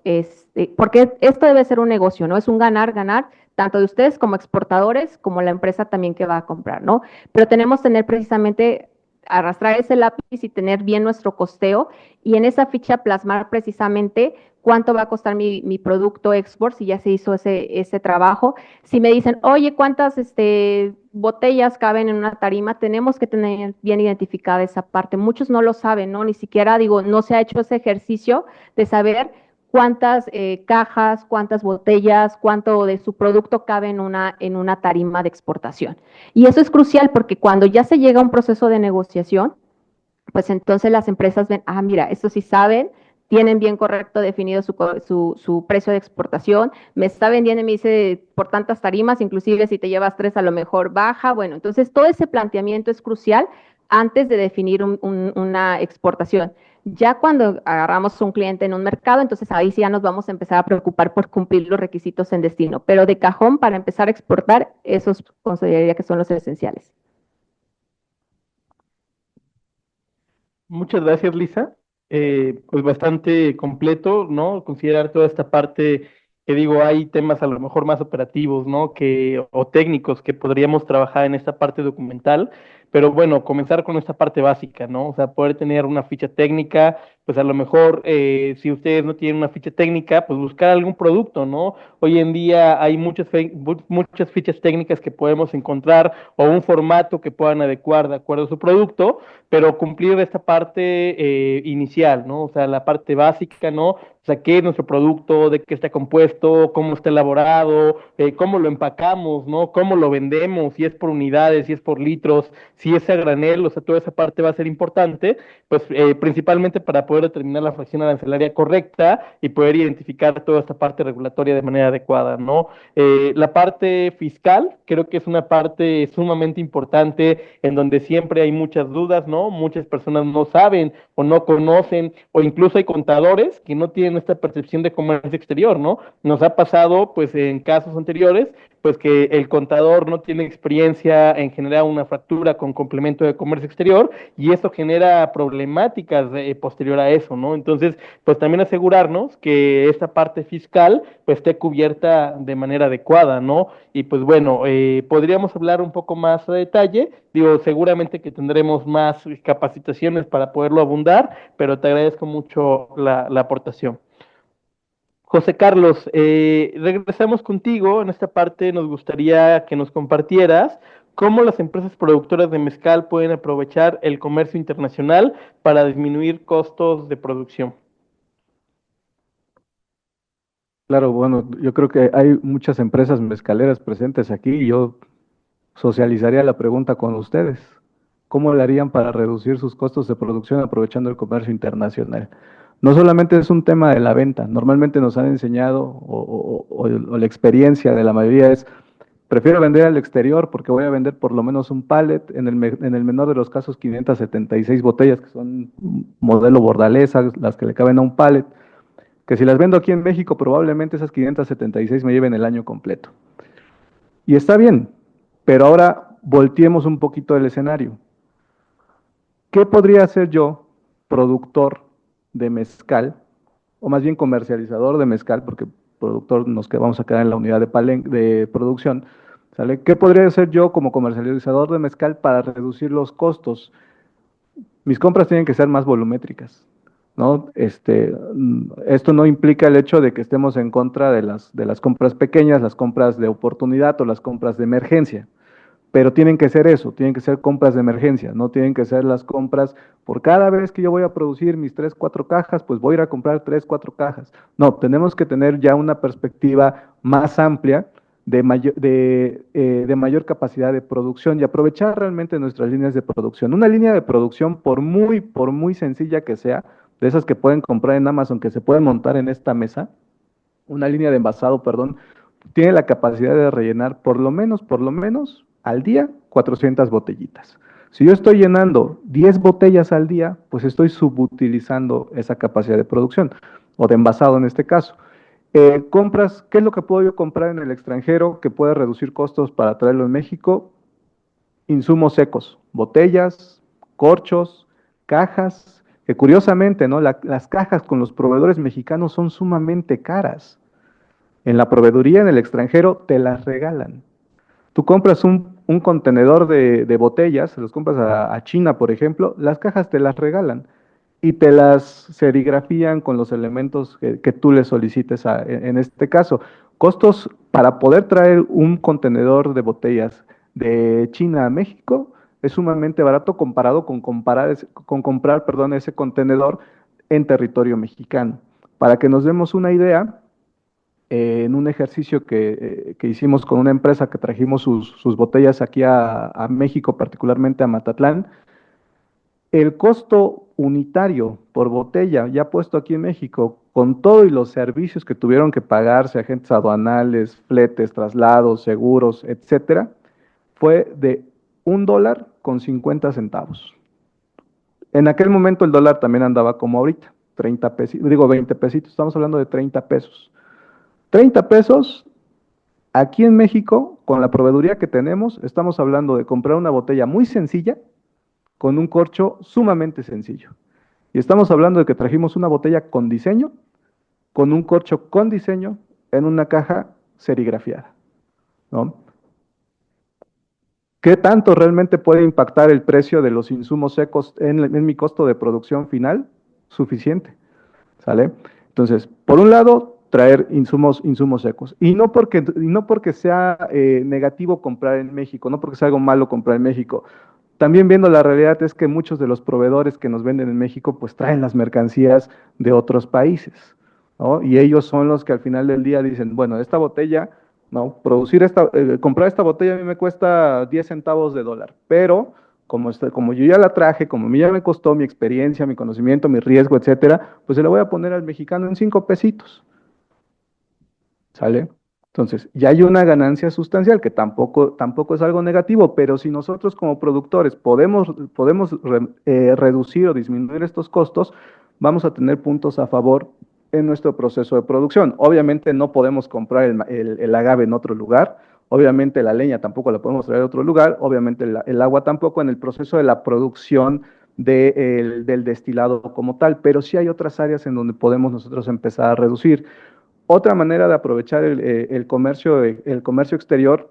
porque esto debe ser un negocio, ¿no? Es un ganar, ganar, tanto de ustedes como exportadores, como la empresa también que va a comprar, ¿no? Pero tenemos que tener precisamente arrastrar ese lápiz y tener bien nuestro costeo y en esa ficha plasmar precisamente cuánto va a costar mi producto export si ya se hizo ese trabajo. Si me dicen, oye, ¿cuántas botellas caben en una tarima? Tenemos que tener bien identificada esa parte. Muchos no lo saben, ¿no? Ni siquiera, digo, no se ha hecho ese ejercicio de saber cuántas cajas, cuántas botellas, cuánto de su producto cabe en una tarima de exportación. Y eso es crucial porque cuando ya se llega a un proceso de negociación, pues entonces las empresas ven, mira, esto sí saben, tienen bien correcto definido su precio de exportación, me está vendiendo y me dice por tantas tarimas, inclusive si te llevas 3 a lo mejor baja, bueno, entonces todo ese planteamiento es crucial antes de definir una exportación. Ya cuando agarramos un cliente en un mercado, entonces ahí sí ya nos vamos a empezar a preocupar por cumplir los requisitos en destino, pero de cajón para empezar a exportar, esos consideraría que son los esenciales. Muchas gracias, Lisa. Pues bastante completo, ¿no? Considerar toda esta parte que digo, hay temas a lo mejor más operativos, ¿no? O técnicos que podríamos trabajar en esta parte documental, pero bueno, comenzar con esta parte básica, ¿no? O sea, poder tener una ficha técnica, pues a lo mejor si ustedes no tienen una ficha técnica, pues buscar algún producto, ¿no? Hoy en día hay muchas fichas técnicas que podemos encontrar o un formato que puedan adecuar de acuerdo a su producto, pero cumplir esta parte inicial, ¿no? O sea, la parte básica, ¿no? O sea, qué es nuestro producto, de qué está compuesto, cómo está elaborado, cómo lo empacamos, ¿no? Cómo lo vendemos, si es por unidades, si es por litros, si es a granel, o sea, toda esa parte va a ser importante, pues principalmente para poder determinar la fracción arancelaria correcta y poder identificar toda esta parte regulatoria de manera adecuada, ¿no? La parte fiscal, creo que es una parte sumamente importante en donde siempre hay muchas dudas, ¿no? Muchas personas no saben o no conocen, o incluso hay contadores que no tienen esta percepción de comercio exterior, ¿no? Nos ha pasado, pues, en casos anteriores, pues que el contador no tiene experiencia en generar una factura con complemento de comercio exterior y eso genera problemáticas posterior a eso, ¿no? Entonces, pues también asegurarnos que esta parte fiscal pues esté cubierta de manera adecuada, ¿no? Y pues bueno, podríamos hablar un poco más a detalle, digo, seguramente que tendremos más capacitaciones para poderlo abundar, pero te agradezco mucho la aportación. José Carlos, regresamos contigo. En esta parte nos gustaría que nos compartieras cómo las empresas productoras de mezcal pueden aprovechar el comercio internacional para disminuir costos de producción. Claro, bueno, yo creo que hay muchas empresas mezcaleras presentes aquí y yo socializaría la pregunta con ustedes. ¿Cómo le harían para reducir sus costos de producción aprovechando el comercio internacional? No solamente es un tema de la venta, normalmente nos han enseñado o la experiencia de la mayoría es, prefiero vender al exterior porque voy a vender por lo menos un pallet, en el menor de los casos 576 botellas, que son modelo bordalesa, las que le caben a un pallet, que si las vendo aquí en México probablemente esas 576 me lleven el año completo. Y está bien, pero ahora volteemos un poquito el escenario. ¿Qué podría hacer yo, productor de mezcal, o más bien comercializador de mezcal, porque productor nos vamos a quedar en la unidad de producción, ¿sale? ¿Qué podría hacer yo como comercializador de mezcal para reducir los costos? Mis compras tienen que ser más volumétricas, ¿no? Esto no implica el hecho de que estemos en contra de las compras pequeñas, las compras de oportunidad o las compras de emergencia. Pero tienen que ser eso, tienen que ser compras de emergencia, no tienen que ser las compras por cada vez que yo voy a producir mis 3, 4 cajas, pues voy a ir a comprar 3, 4 cajas. No, tenemos que tener ya una perspectiva más amplia de mayor capacidad de producción y aprovechar realmente nuestras líneas de producción. Una línea de producción, por muy sencilla que sea, de esas que pueden comprar en Amazon, que se pueden montar en esta mesa, una línea de envasado, perdón, tiene la capacidad de rellenar por lo menos, al día 400 botellitas. Si yo estoy llenando 10 botellas al día, pues estoy subutilizando esa capacidad de producción, o de envasado en este caso. Compras, ¿qué es lo que puedo yo comprar en el extranjero que puede reducir costos para traerlo en México? Insumos secos, botellas, corchos, cajas, que curiosamente, ¿no? Las cajas con los proveedores mexicanos son sumamente caras. En la proveeduría en el extranjero te las regalan. Tú compras un contenedor de botellas, se los compras a China, por ejemplo, las cajas te las regalan y te las serigrafían con los elementos que tú le solicites en este caso. Costos para poder traer un contenedor de botellas de China a México es sumamente barato comparado con comprar, perdón, ese contenedor en territorio mexicano. Para que nos demos una idea, en un ejercicio que hicimos con una empresa que trajimos sus botellas aquí a México, particularmente a Matatlán, el costo unitario por botella, ya puesto aquí en México, con todo y los servicios que tuvieron que pagarse, agentes aduanales, fletes, traslados, seguros, etcétera, fue de $1.50. En aquel momento el dólar también andaba como ahorita, 30 pesos, digo 20 pesitos, estamos hablando de 30 pesos. 30 pesos, aquí en México, con la proveeduría que tenemos, estamos hablando de comprar una botella muy sencilla, con un corcho sumamente sencillo. Y estamos hablando de que trajimos una botella con diseño, con un corcho con diseño, en una caja serigrafiada, ¿no? ¿Qué tanto realmente puede impactar el precio de los insumos secos en mi costo de producción final? Suficiente, ¿sale? Entonces, por un lado, traer insumos secos. Y no porque sea negativo comprar en México, no porque sea algo malo comprar en México. También viendo la realidad es que muchos de los proveedores que nos venden en México pues traen las mercancías de otros países, ¿no? Y ellos son los que al final del día dicen, bueno, esta botella, no, comprar esta botella a mí me cuesta 10 centavos de dólar, pero como yo ya la traje, como a mí ya me costó mi experiencia, mi conocimiento, mi riesgo, etcétera, pues se la voy a poner al mexicano en 5 pesitos. ¿Sale? Entonces, ya hay una ganancia sustancial, que tampoco es algo negativo, pero si nosotros como productores podemos reducir o disminuir estos costos, vamos a tener puntos a favor en nuestro proceso de producción. Obviamente no podemos comprar el agave en otro lugar, obviamente la leña tampoco la podemos traer a otro lugar, obviamente el agua tampoco en el proceso de la producción del destilado como tal, pero sí hay otras áreas en donde podemos nosotros empezar a reducir. Otra manera de aprovechar el comercio exterior,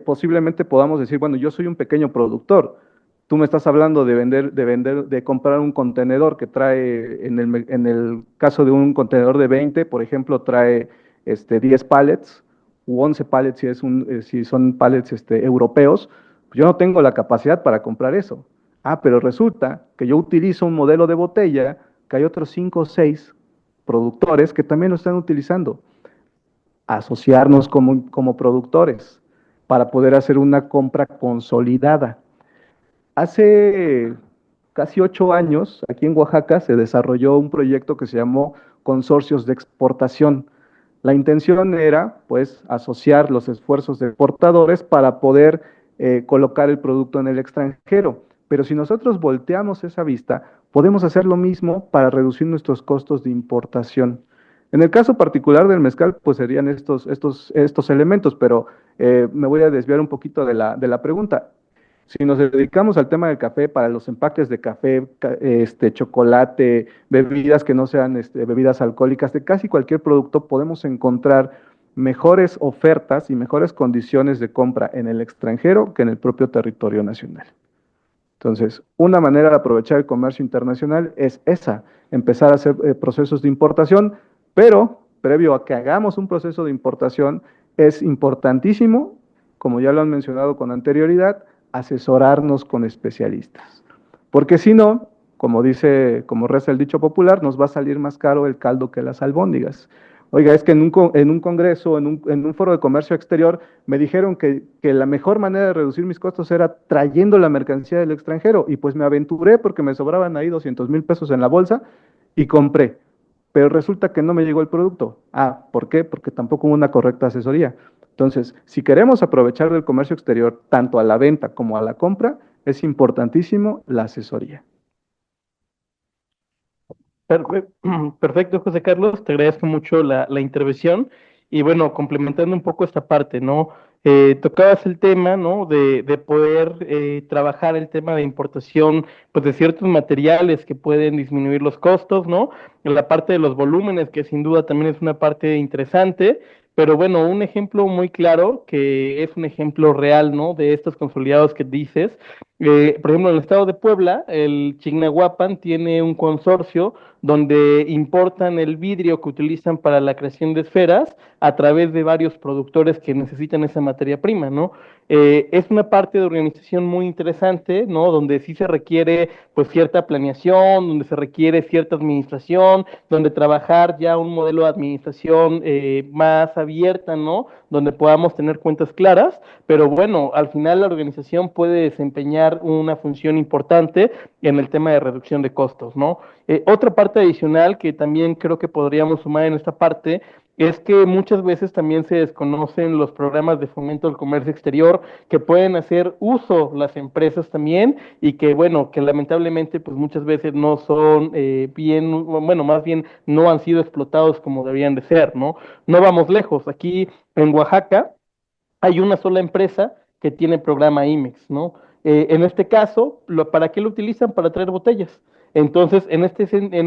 posiblemente podamos decir, bueno, yo soy un pequeño productor. Tú me estás hablando de comprar un contenedor que trae, en el caso de un contenedor de 20, por ejemplo, trae 10 pallets u 11 pallets si son pallets europeos. Pues yo no tengo la capacidad para comprar eso. Pero resulta que yo utilizo un modelo de botella que hay otros 5 o 6 productores que también lo están utilizando. Asociarnos como productores para poder hacer una compra consolidada. Hace casi 8 años, aquí en Oaxaca, se desarrolló un proyecto que se llamó Consorcios de Exportación. La intención era, pues, asociar los esfuerzos de exportadores para poder colocar el producto en el extranjero. Pero si nosotros volteamos esa vista, podemos hacer lo mismo para reducir nuestros costos de importación. En el caso particular del mezcal, pues serían estos elementos, pero me voy a desviar un poquito de la pregunta. Si nos dedicamos al tema del café, para los empaques de café, chocolate, bebidas que no sean bebidas alcohólicas, de casi cualquier producto podemos encontrar mejores ofertas y mejores condiciones de compra en el extranjero que en el propio territorio nacional. Entonces, una manera de aprovechar el comercio internacional es esa, empezar a hacer procesos de importación, pero previo a que hagamos un proceso de importación, es importantísimo, como ya lo han mencionado con anterioridad, asesorarnos con especialistas. Porque si no, como reza el dicho popular, nos va a salir más caro el caldo que las albóndigas. Oiga, es que en un congreso, en un foro de comercio exterior, me dijeron que la mejor manera de reducir mis costos era trayendo la mercancía del extranjero. Y pues me aventuré porque me sobraban ahí 200,000 pesos en la bolsa y compré. Pero resulta que no me llegó el producto. ¿Por qué? Porque tampoco hubo una correcta asesoría. Entonces, si queremos aprovechar del comercio exterior tanto a la venta como a la compra, es importantísimo la asesoría. Perfecto, José Carlos, te agradezco mucho la intervención y bueno, complementando un poco esta parte, ¿no? Tocabas el tema, ¿no? De poder trabajar el tema de importación, pues de ciertos materiales que pueden disminuir los costos, ¿no? La parte de los volúmenes, que sin duda también es una parte interesante, pero bueno, un ejemplo muy claro, que es un ejemplo real, ¿no? De estos consolidados que dices. Por ejemplo, en el estado de Puebla, el Chignahuapan tiene un consorcio donde importan el vidrio que utilizan para la creación de esferas a través de varios productores que necesitan esa materia prima, ¿no? Es una parte de organización muy interesante, ¿no? Donde sí se requiere pues cierta planeación, donde se requiere cierta administración, donde trabajar ya un modelo de administración más abierta, ¿no? Donde podamos tener cuentas claras, pero bueno, al final la organización puede desempeñar una función importante en el tema de reducción de costos, ¿no? Otra parte adicional que también creo que podríamos sumar en esta parte es que muchas veces también se desconocen los programas de fomento del comercio exterior que pueden hacer uso las empresas también y que, bueno, que lamentablemente pues muchas veces no son bien, bueno, más bien no han sido explotados como deberían de ser, ¿no? No vamos lejos, aquí en Oaxaca hay una sola empresa que tiene programa IMEX, ¿no? En este caso, ¿para qué lo utilizan? Para traer botellas. Entonces, en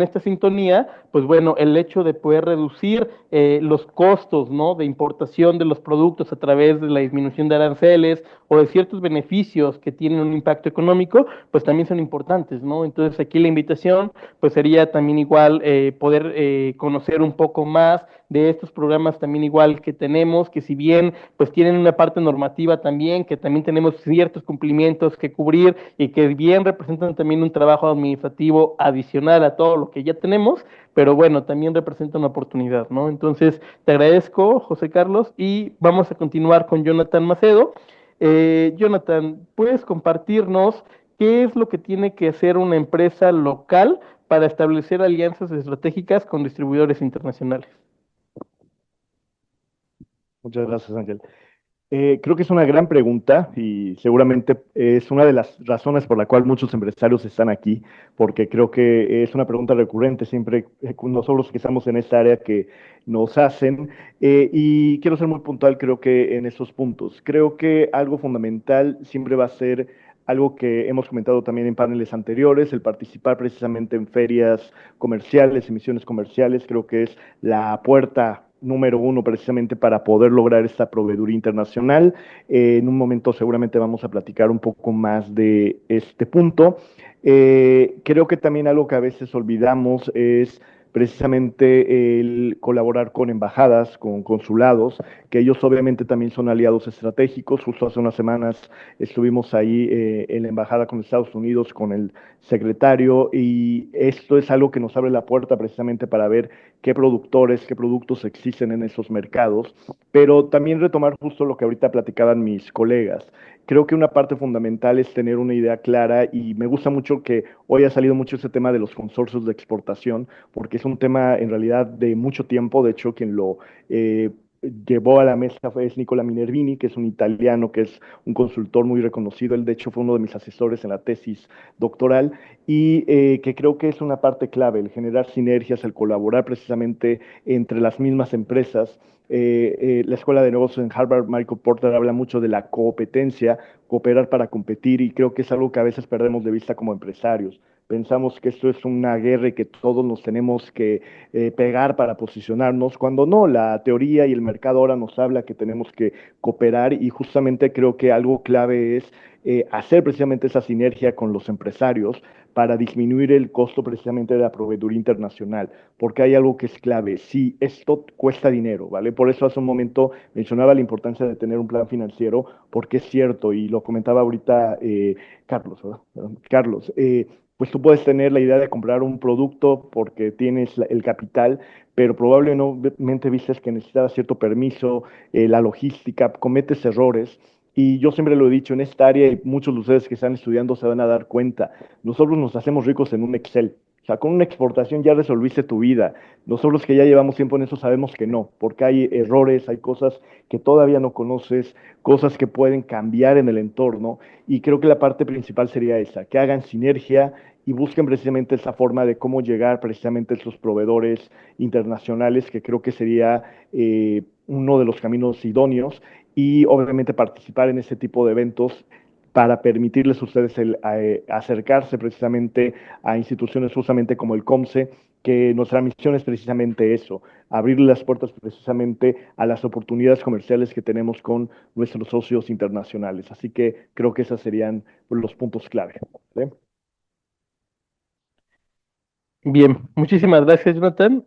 esta sintonía, pues bueno, el hecho de poder reducir los costos, ¿no? De importación de los productos a través de la disminución de aranceles o de ciertos beneficios que tienen un impacto económico, pues también son importantes, ¿no? Entonces, aquí la invitación, pues sería también igual poder conocer un poco más de estos programas también igual que tenemos, que si bien pues tienen una parte normativa también, que también tenemos ciertos cumplimientos que cubrir y que bien representan también un trabajo administrativo adicional a todo lo que ya tenemos, pero bueno, también representa una oportunidad, ¿no? Entonces, te agradezco, José Carlos, y vamos a continuar con Jonathan Macedo. Jonathan, ¿puedes compartirnos qué es lo que tiene que hacer una empresa local para establecer alianzas estratégicas con distribuidores internacionales? Muchas gracias, Ángel. Creo que es una gran pregunta y seguramente es una de las razones por la cual muchos empresarios están aquí, porque creo que es una pregunta recurrente siempre nosotros que estamos en esta área que nos hacen. Y quiero ser muy puntual, creo que en esos puntos. Creo que algo fundamental siempre va a ser algo que hemos comentado también en paneles anteriores, el participar precisamente en ferias comerciales, emisiones comerciales, creo que es la puerta número uno precisamente para poder lograr esta proveeduría internacional. En un momento seguramente vamos a platicar un poco más de este punto. Creo que también algo que a veces olvidamos es precisamente el colaborar con embajadas, con consulados, que ellos obviamente también son aliados estratégicos. Justo hace unas semanas estuvimos ahí en la embajada con Estados Unidos, con el secretario, y esto es algo que nos abre la puerta precisamente para ver qué productores, qué productos existen en esos mercados, pero también retomar justo lo que ahorita platicaban mis colegas. Creo que una parte fundamental es tener una idea clara y me gusta mucho que hoy ha salido mucho ese tema de los consorcios de exportación, porque es un tema en realidad de mucho tiempo. De hecho, quien lo llevó a la mesa es Nicola Minervini, que es un italiano, que es un consultor muy reconocido. Él, de hecho, fue uno de mis asesores en la tesis doctoral y que creo que es una parte clave, el generar sinergias, el colaborar precisamente entre las mismas empresas. La Escuela de Negocios en Harvard, Michael Porter, habla mucho de la competencia, cooperar para competir, y creo que es algo que a veces perdemos de vista como empresarios. Pensamos que esto es una guerra y que todos nos tenemos que pegar para posicionarnos, cuando no, la teoría y el mercado ahora nos habla que tenemos que cooperar, y justamente creo que algo clave es hacer precisamente esa sinergia con los empresarios para disminuir el costo precisamente de la proveeduría internacional, porque hay algo que es clave. Sí, esto cuesta dinero, ¿vale? Por eso hace un momento mencionaba la importancia de tener un plan financiero, porque es cierto, y lo comentaba ahorita Carlos, ¿verdad? Perdón, Carlos, pues tú puedes tener la idea de comprar un producto porque tienes el capital, pero probablemente vistes que necesitas cierto permiso, la logística, cometes errores. Y yo siempre lo he dicho, en esta área, y muchos de ustedes que están estudiando se van a dar cuenta, nosotros nos hacemos ricos en un Excel. O sea, con una exportación ya resolviste tu vida. Nosotros que ya llevamos tiempo en eso sabemos que no, porque hay errores, hay cosas que todavía no conoces, cosas que pueden cambiar en el entorno, y creo que la parte principal sería esa, que hagan sinergia y busquen precisamente esa forma de cómo llegar precisamente a esos proveedores internacionales, que creo que sería uno de los caminos idóneos y obviamente participar en este tipo de eventos para permitirles a ustedes acercarse precisamente a instituciones justamente como el COMSE, que nuestra misión es precisamente eso, abrirle las puertas precisamente a las oportunidades comerciales que tenemos con nuestros socios internacionales. Así que creo que esos serían los puntos clave. ¿Sí? Bien, muchísimas gracias, Jonathan.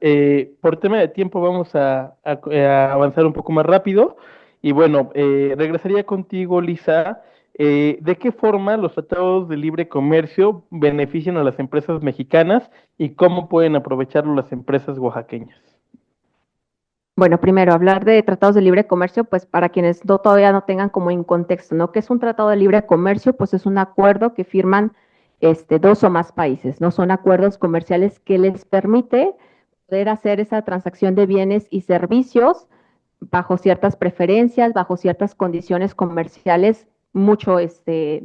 Por tema de tiempo vamos a avanzar un poco más rápido. Y bueno, regresaría contigo, Lisa. ¿De qué forma los tratados de libre comercio benefician a las empresas mexicanas y cómo pueden aprovecharlo las empresas oaxaqueñas? Bueno, primero, hablar de tratados de libre comercio, pues para quienes todavía no tengan como en contexto, ¿no? ¿Qué es un tratado de libre comercio? Pues es un acuerdo que firman dos o más países, ¿no? Son acuerdos comerciales que les permite poder hacer esa transacción de bienes y servicios bajo ciertas preferencias, bajo ciertas condiciones comerciales mucho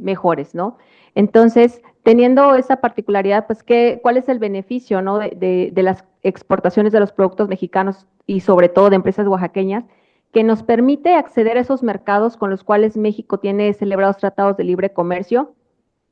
mejores, ¿no? Entonces, teniendo esa particularidad, pues, ¿cuál es el beneficio, ¿no? de las exportaciones de los productos mexicanos y sobre todo de empresas oaxaqueñas, que nos permite acceder a esos mercados con los cuales México tiene celebrados tratados de libre comercio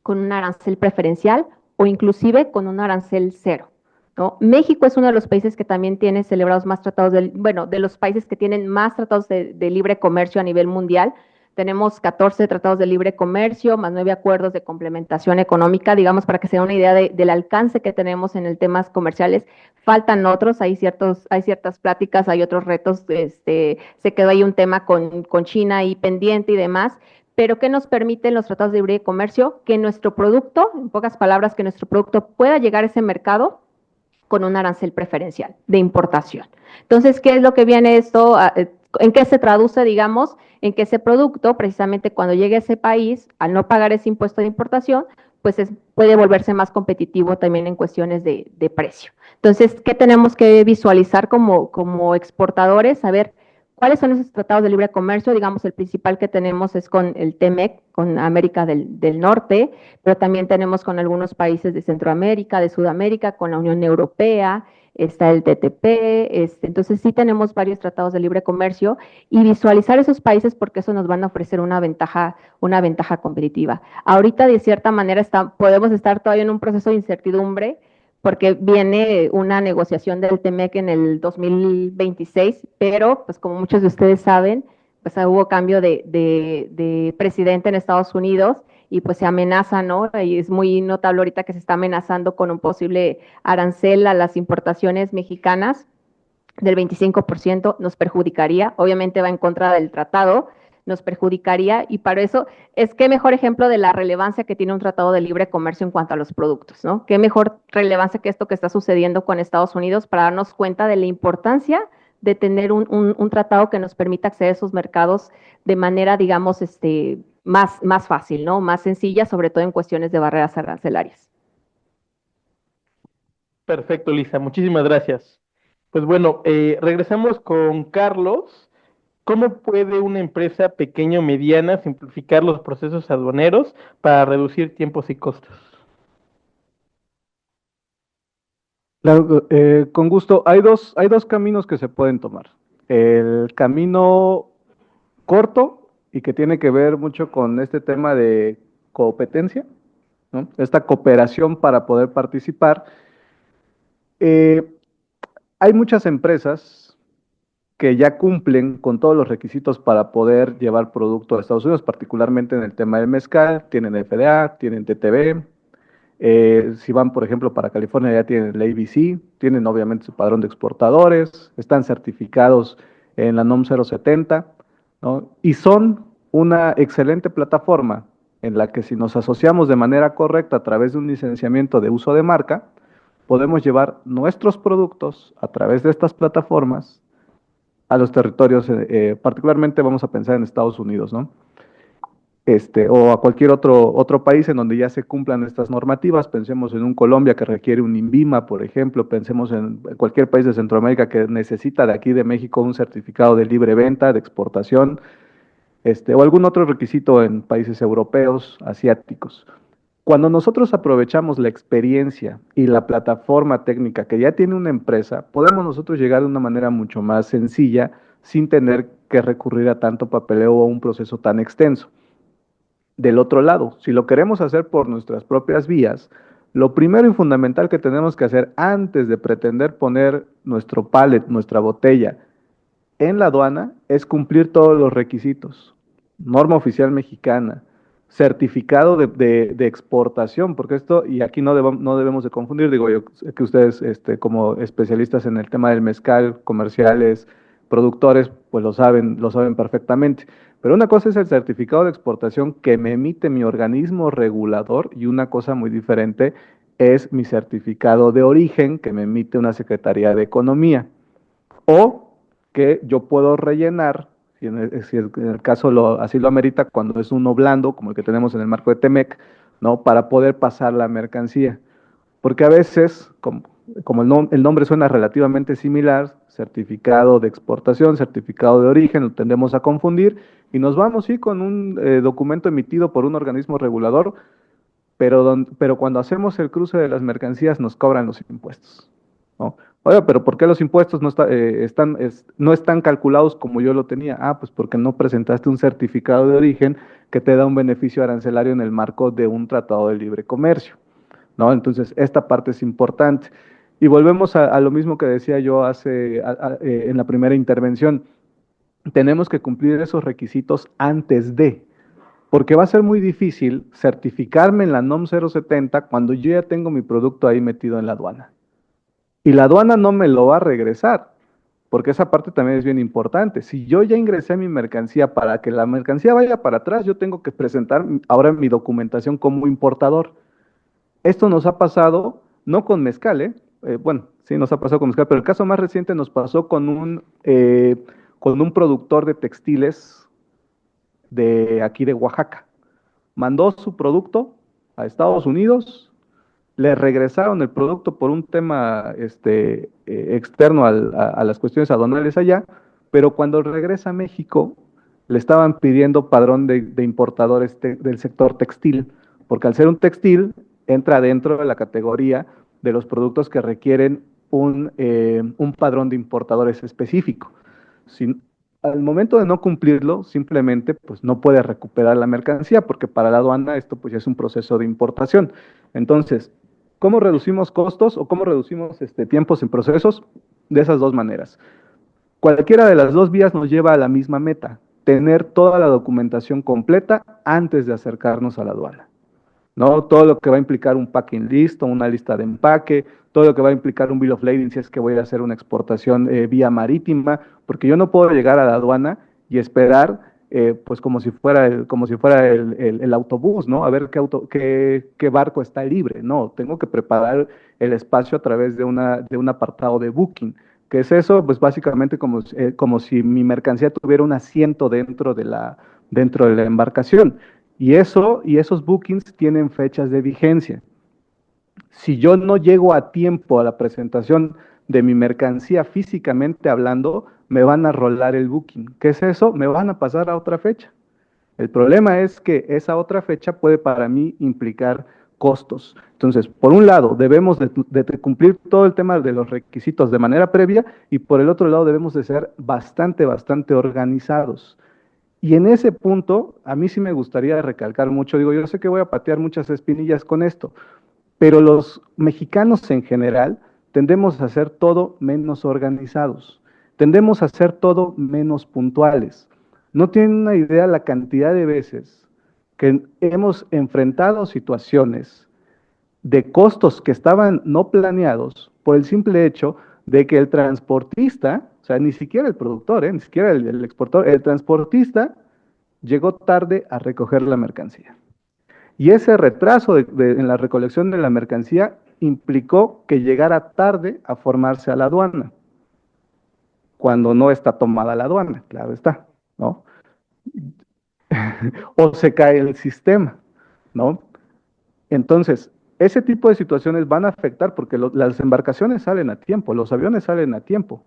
con un arancel preferencial o inclusive con un arancel cero, ¿no? México es uno de los países que también tiene celebrados más tratados, de los países que tienen más tratados de libre comercio a nivel mundial. Tenemos 14 tratados de libre comercio, más 9 acuerdos de complementación económica, digamos, para que se den una idea del alcance que tenemos en el temas comerciales. Faltan otros, hay ciertas pláticas, hay otros retos, se quedó ahí un tema con China ahí pendiente y demás, pero ¿qué nos permiten los tratados de libre comercio? Que nuestro producto, en pocas palabras, que nuestro producto pueda llegar a ese mercado con un arancel preferencial de importación. Entonces, ¿qué es lo que viene esto? ¿En qué se traduce, digamos? En que ese producto, precisamente cuando llegue a ese país, al no pagar ese impuesto de importación, pues puede volverse más competitivo también en cuestiones de precio. Entonces, ¿qué tenemos que visualizar como exportadores? A ver, ¿cuáles son esos tratados de libre comercio? Digamos, el principal que tenemos es con el TEMEC, con América del Norte, pero también tenemos con algunos países de Centroamérica, de Sudamérica, con la Unión Europea, está el TTP, entonces sí tenemos varios tratados de libre comercio y visualizar esos países porque eso nos van a ofrecer una ventaja competitiva. Ahorita, de cierta manera, podemos estar todavía en un proceso de incertidumbre porque viene una negociación del TEMEC en el 2026, pero pues como muchos de ustedes saben, pues hubo cambio de presidente en Estados Unidos y pues se amenaza, ¿no? Y es muy notable ahorita que se está amenazando con un posible arancel a las importaciones mexicanas del 25%, nos perjudicaría, obviamente va en contra del tratado, nos perjudicaría y para eso es qué mejor ejemplo de la relevancia que tiene un tratado de libre comercio en cuanto a los productos, ¿no? Qué mejor relevancia que esto que está sucediendo con Estados Unidos para darnos cuenta de la importancia de tener un tratado que nos permita acceder a esos mercados de manera, digamos, más fácil, ¿no? Más sencilla, sobre todo en cuestiones de barreras arancelarias. Perfecto, Lisa, muchísimas gracias. Pues bueno, regresamos con Carlos. ¿Cómo puede una empresa pequeña o mediana simplificar los procesos aduaneros para reducir tiempos y costos? Claro, con gusto. Hay dos caminos que se pueden tomar. El camino corto y que tiene que ver mucho con este tema de competencia, ¿no? Esta cooperación para poder participar. Eh, Hay muchas empresas que ya cumplen con todos los requisitos para poder llevar producto a Estados Unidos, particularmente en el tema del mezcal, tienen FDA, tienen TTB, si van, por ejemplo, para California, ya tienen el ABC, tienen obviamente su padrón de exportadores, están certificados en la NOM 070, ¿no? Y son una excelente plataforma en la que si nos asociamos de manera correcta a través de un licenciamiento de uso de marca, podemos llevar nuestros productos a través de estas plataformas a los territorios, particularmente vamos a pensar en Estados Unidos, ¿no? O a cualquier otro país en donde ya se cumplan estas normativas. Pensemos en un Colombia que requiere un INVIMA, por ejemplo, pensemos en cualquier país de Centroamérica que necesita de aquí de México un certificado de libre venta, de exportación, o algún otro requisito en países europeos, asiáticos. Cuando nosotros aprovechamos la experiencia y la plataforma técnica que ya tiene una empresa, podemos nosotros llegar de una manera mucho más sencilla, sin tener que recurrir a tanto papeleo o a un proceso tan extenso. Del otro lado, si lo queremos hacer por nuestras propias vías, lo primero y fundamental que tenemos que hacer antes de pretender poner nuestro pallet, nuestra botella en la aduana, es cumplir todos los requisitos. Norma oficial mexicana, certificado de exportación, porque esto, y aquí no debemos de confundir, digo yo sé que ustedes como especialistas en el tema del mezcal, comerciales, productores, pues lo saben perfectamente. Pero una cosa es el certificado de exportación que me emite mi organismo regulador y una cosa muy diferente es mi certificado de origen que me emite una Secretaría de Economía o que yo puedo rellenar, si en el caso así lo amerita, cuando es uno blando, como el que tenemos en el marco de Temec, ¿no? Para poder pasar la mercancía. Porque a veces, como el nombre suena relativamente similar, certificado de exportación, certificado de origen, lo tendemos a confundir y nos vamos, sí, con un documento emitido por un organismo regulador, pero cuando hacemos el cruce de las mercancías nos cobran los impuestos, ¿no? Oiga, pero ¿por qué los impuestos no están calculados como yo lo tenía? Ah, pues porque no presentaste un certificado de origen que te da un beneficio arancelario en el marco de un tratado de libre comercio, ¿no? Entonces, esta parte es importante. Y volvemos a lo mismo que decía yo en la primera intervención. Tenemos que cumplir esos requisitos antes de, porque va a ser muy difícil certificarme en la NOM 070 cuando yo ya tengo mi producto ahí metido en la aduana. Y la aduana no me lo va a regresar, porque esa parte también es bien importante. Si yo ya ingresé mi mercancía, para que la mercancía vaya para atrás, yo tengo que presentar ahora mi documentación como importador. Esto nos ha pasado, no con mezcal, bueno, sí nos ha pasado con mezcal, pero el caso más reciente nos pasó con un productor de textiles de aquí de Oaxaca. Mandó su producto a Estados Unidos, le regresaron el producto por un tema externo a las cuestiones aduanales allá, pero cuando regresa a México le estaban pidiendo padrón de importadores del sector textil, porque al ser un textil entra dentro de la categoría de los productos que requieren un padrón de importadores específico. Si, Al momento de no cumplirlo, simplemente pues no puede recuperar la mercancía, porque para la aduana esto pues ya es un proceso de importación. Entonces, ¿cómo reducimos costos o cómo reducimos tiempos en procesos? De esas dos maneras. Cualquiera de las dos vías nos lleva a la misma meta, tener toda la documentación completa antes de acercarnos a la aduana, ¿no? Todo lo que va a implicar un packing list o una lista de empaque, todo lo que va a implicar un bill of lading si es que voy a hacer una exportación vía marítima, porque yo no puedo llegar a la aduana y esperar pues como si fuera el autobús, ¿no? A ver qué barco está libre. No, tengo que preparar el espacio a través de un apartado de booking. ¿Qué es eso? Pues básicamente como si mi mercancía tuviera un asiento dentro de la embarcación. Y esos bookings tienen fechas de vigencia. Si yo no llego a tiempo a la presentación de mi mercancía físicamente hablando, me van a rolar el booking. ¿Qué es eso? Me van a pasar a otra fecha. El problema es que esa otra fecha puede para mí implicar costos. Entonces, por un lado, debemos de cumplir todo el tema de los requisitos de manera previa y por el otro lado debemos de ser bastante organizados. Y en ese punto, a mí sí me gustaría recalcar mucho, digo, yo sé que voy a patear muchas espinillas con esto, pero los mexicanos en general tendemos a ser todo menos organizados, tendemos a ser todo menos puntuales. No tienen una idea la cantidad de veces que hemos enfrentado situaciones de costos que estaban no planeados por el simple hecho de que el transportista, o sea, ni siquiera el productor, ni siquiera el exportador, el transportista llegó tarde a recoger la mercancía. Y ese retraso en la recolección de la mercancía implicó que llegara tarde a formarse a la aduana, cuando no está tomada la aduana, claro está, ¿no? O se cae el sistema, ¿no? Entonces, ese tipo de situaciones van a afectar porque las embarcaciones salen a tiempo, los aviones salen a tiempo.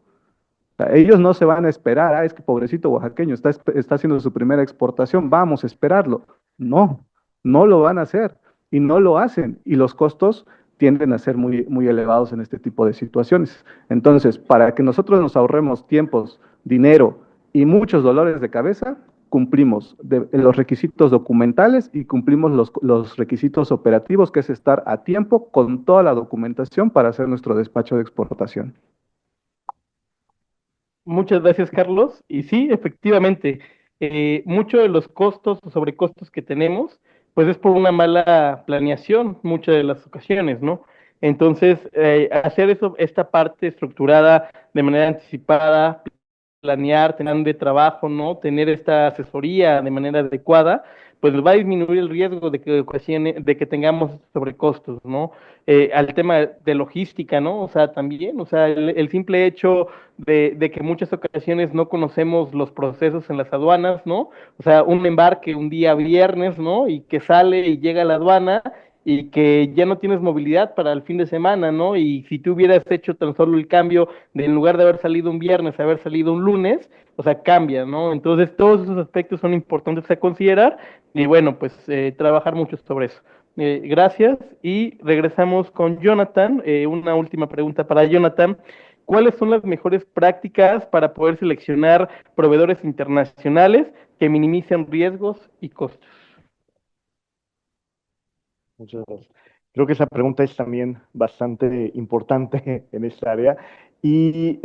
O sea, ellos no se van a esperar, es que pobrecito oaxaqueño está haciendo su primera exportación, vamos a esperarlo. No, no lo van a hacer y no lo hacen y los costos tienden a ser muy elevados en este tipo de situaciones. Entonces, para que nosotros nos ahorremos tiempos, dinero y muchos dolores de cabeza, cumplimos los requisitos documentales y cumplimos los requisitos operativos, que es estar a tiempo con toda la documentación para hacer nuestro despacho de exportación. Muchas gracias, Carlos. Y sí, efectivamente, muchos de los costos o sobrecostos que tenemos, pues es por una mala planeación, muchas de las ocasiones, ¿no? Entonces, hacer eso, esta parte estructurada de manera anticipada, planear, tener un de trabajo, ¿no? Tener esta asesoría de manera adecuada, pues va a disminuir el riesgo de que tengamos sobrecostos, ¿no? Al tema de logística, ¿no? O sea, también, o sea, el simple hecho de que en muchas ocasiones no conocemos los procesos en las aduanas, ¿no? O sea, un embarque un día viernes, ¿no? Y que sale y llega a la aduana y que ya no tienes movilidad para el fin de semana, ¿no? Y si tú hubieras hecho tan solo el cambio de en lugar de haber salido un viernes, haber salido un lunes, o sea, cambia, ¿no? Entonces, todos esos aspectos son importantes a considerar y bueno, pues trabajar mucho sobre eso. Gracias y regresamos con Jonathan. Una última pregunta para Jonathan. ¿Cuáles son las mejores prácticas para poder seleccionar proveedores internacionales que minimicen riesgos y costos? Muchas gracias. Creo que esa pregunta es también bastante importante en esta área y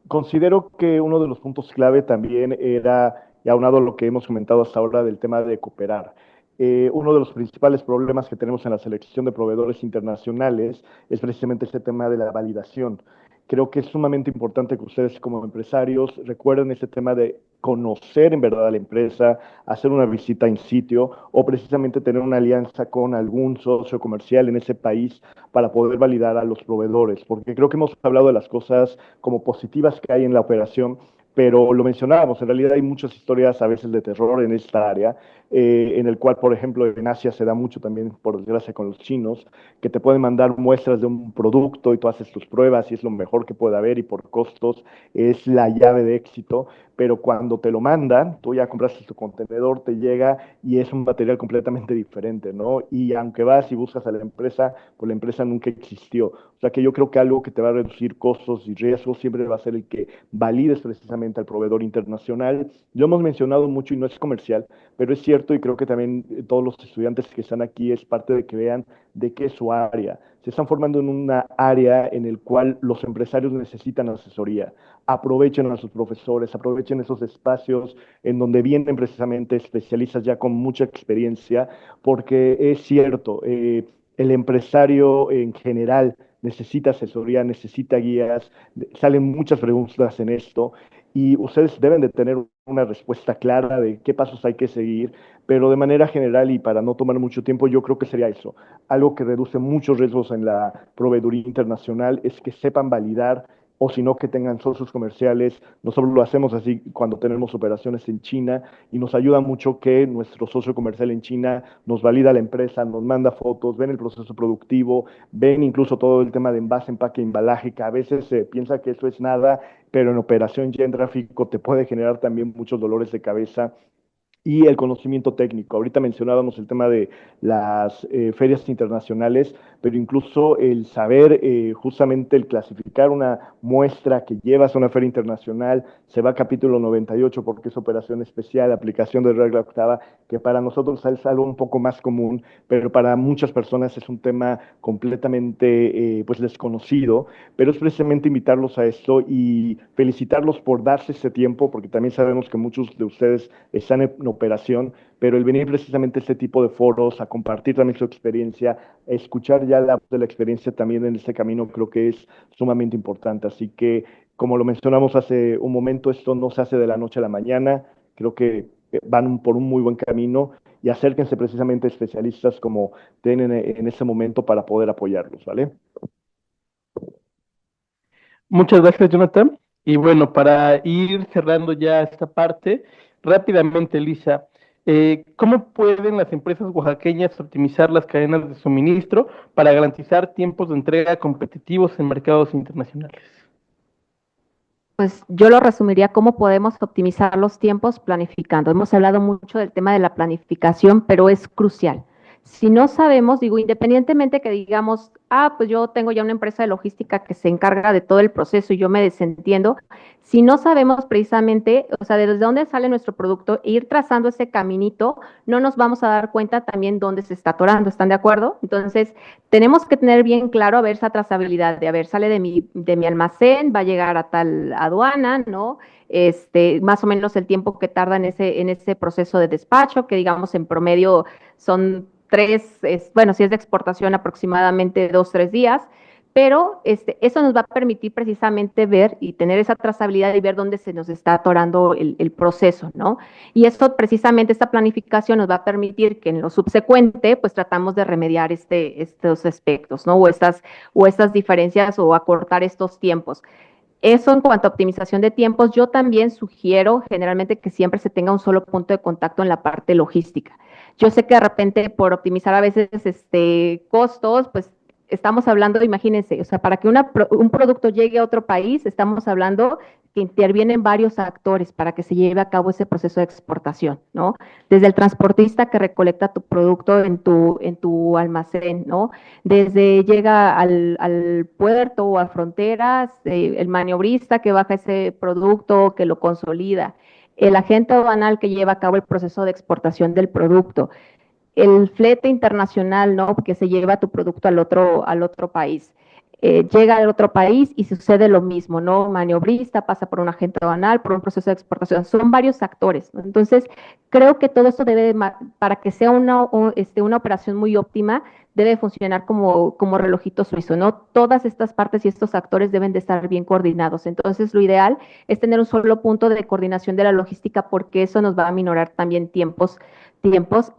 considero que uno de los puntos clave también era, y aunado a lo que hemos comentado hasta ahora del tema de cooperar. Uno de los principales problemas que tenemos en la selección de proveedores internacionales es precisamente este tema de la validación. Creo que es sumamente importante que ustedes como empresarios recuerden este tema de conocer en verdad a la empresa, hacer una visita in sitio o precisamente tener una alianza con algún socio comercial en ese país para poder validar a los proveedores, porque creo que hemos hablado de las cosas como positivas que hay en la operación, pero lo mencionábamos, en realidad hay muchas historias a veces de terror en esta área, en el cual, por ejemplo, en Asia se da mucho también, por desgracia, con los chinos, que te pueden mandar muestras de un producto y tú haces tus pruebas y es lo mejor que puede haber y por costos es la llave de éxito, pero cuando te lo mandan, tú ya compraste tu contenedor, te llega y es un material completamente diferente, ¿no? Y aunque vas y buscas a la empresa, pues la empresa nunca existió. O sea que yo creo que algo que te va a reducir costos y riesgos siempre va a ser el que valides precisamente al proveedor internacional. Lo hemos mencionado mucho y no es comercial, pero es cierto y creo que también todos los estudiantes que están aquí es parte de que vean de qué es su área. Se están formando en una área en el cual los empresarios necesitan asesoría. Aprovechen a sus profesores, aprovechen esos espacios en donde vienen precisamente especialistas ya con mucha experiencia, porque es cierto, el empresario en general necesita asesoría, necesita guías, salen muchas preguntas en esto y ustedes deben de tener una respuesta clara de qué pasos hay que seguir, pero de manera general y para no tomar mucho tiempo, yo creo que sería eso. Algo que reduce muchos riesgos en la proveeduría internacional es que sepan validar o si no que tengan socios comerciales. Nosotros lo hacemos así cuando tenemos operaciones en China y nos ayuda mucho que nuestro socio comercial en China nos valida la empresa, nos manda fotos, ven el proceso productivo, ven incluso todo el tema de envase, empaque, embalaje, que a veces se piensa que eso es nada, pero en operación ya en tráfico te puede generar también muchos dolores de cabeza y el conocimiento técnico. Ahorita mencionábamos el tema de las ferias internacionales, pero incluso el saber justamente el clasificar una muestra que llevas a una feria internacional, se va a capítulo 98 porque es operación especial, aplicación de regla octava, que para nosotros es algo un poco más común, pero para muchas personas es un tema completamente pues desconocido, pero es precisamente invitarlos a esto y felicitarlos por darse ese tiempo, porque también sabemos que muchos de ustedes están en operación, pero el venir precisamente a este tipo de foros, a compartir también su experiencia, a escuchar ya la voz de la experiencia también en este camino, creo que es sumamente importante. Así que, como lo mencionamos hace un momento, esto no se hace de la noche a la mañana, creo que van por un muy buen camino y acérquense precisamente a especialistas como tienen en este momento para poder apoyarlos, ¿vale? Muchas gracias, Jonathan. Y bueno, para ir cerrando ya esta parte, rápidamente, Lisa, ¿cómo pueden las empresas oaxaqueñas optimizar las cadenas de suministro para garantizar tiempos de entrega competitivos en mercados internacionales? Pues yo lo resumiría cómo podemos optimizar los tiempos planificando. Hemos hablado mucho del tema de la planificación, pero es crucial. Si no sabemos, digo, independientemente que digamos, pues yo tengo ya una empresa de logística que se encarga de todo el proceso y yo me desentiendo, si no sabemos precisamente, o sea, desde dónde sale nuestro producto, e ir trazando ese caminito, no nos vamos a dar cuenta también dónde se está atorando, ¿están de acuerdo? Entonces, tenemos que tener bien claro, a ver, esa trazabilidad de, a ver, sale de mi almacén, va a llegar a tal aduana, ¿no? Más o menos el tiempo que tarda en ese proceso de despacho, que digamos en promedio son bueno, si es de exportación aproximadamente 2, 3 días, pero eso nos va a permitir precisamente ver y tener esa trazabilidad y ver dónde se nos está atorando el proceso, ¿no? Y eso precisamente, esta planificación nos va a permitir que en lo subsecuente, pues tratamos de remediar estos aspectos, ¿no? O estas diferencias o acortar estos tiempos. Eso en cuanto a optimización de tiempos, yo también sugiero generalmente que siempre se tenga un solo punto de contacto en la parte logística. Yo sé que de repente por optimizar a veces costos, pues estamos hablando, imagínense, o sea, para que un producto llegue a otro país, estamos hablando que intervienen varios actores para que se lleve a cabo ese proceso de exportación, ¿no? Desde el transportista que recolecta tu producto en tu almacén, ¿no? Desde llega al puerto o a fronteras, el maniobrista que baja ese producto, que lo consolida, el agente aduanal que lleva a cabo el proceso de exportación del producto, el flete internacional, ¿no? Que se lleva tu producto al otro país. Llega al otro país y sucede lo mismo, ¿no? Maniobrista pasa por un agente aduanal, por un proceso de exportación. Son varios actores, ¿no? Entonces, creo que todo esto para que sea una operación muy óptima, debe funcionar como relojito suizo, ¿no? Todas estas partes y estos actores deben de estar bien coordinados. Entonces, lo ideal es tener un solo punto de coordinación de la logística porque eso nos va a minorar también tiempos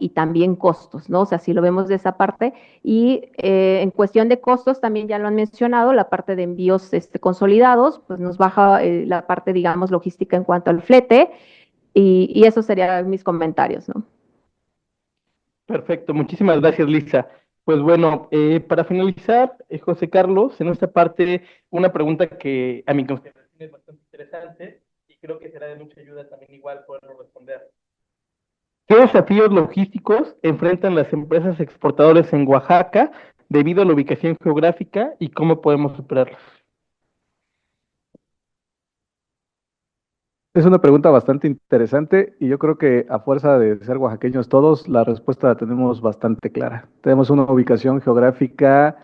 y también costos, ¿no? O sea, si lo vemos de esa parte. Y en cuestión de costos, también ya lo han mencionado, la parte de envíos consolidados, pues nos baja la parte, digamos, logística en cuanto al flete, y eso serían mis comentarios, ¿no? Perfecto, muchísimas gracias, Lisa. Pues bueno, para finalizar, José Carlos, en esta parte, una pregunta que a mi consideración es bastante interesante y creo que será de mucha ayuda también igual poderlo responder. ¿Qué desafíos logísticos enfrentan las empresas exportadoras en Oaxaca debido a la ubicación geográfica y cómo podemos superarlos? Es una pregunta bastante interesante y yo creo que a fuerza de ser oaxaqueños todos, la respuesta la tenemos bastante clara. Tenemos una ubicación geográfica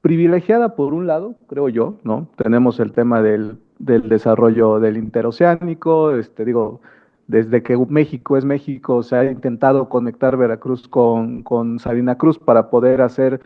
privilegiada por un lado, creo yo, ¿no? Tenemos el tema del desarrollo del interoceánico, digo, desde que México es México, se ha intentado conectar Veracruz con Salina Cruz para poder hacer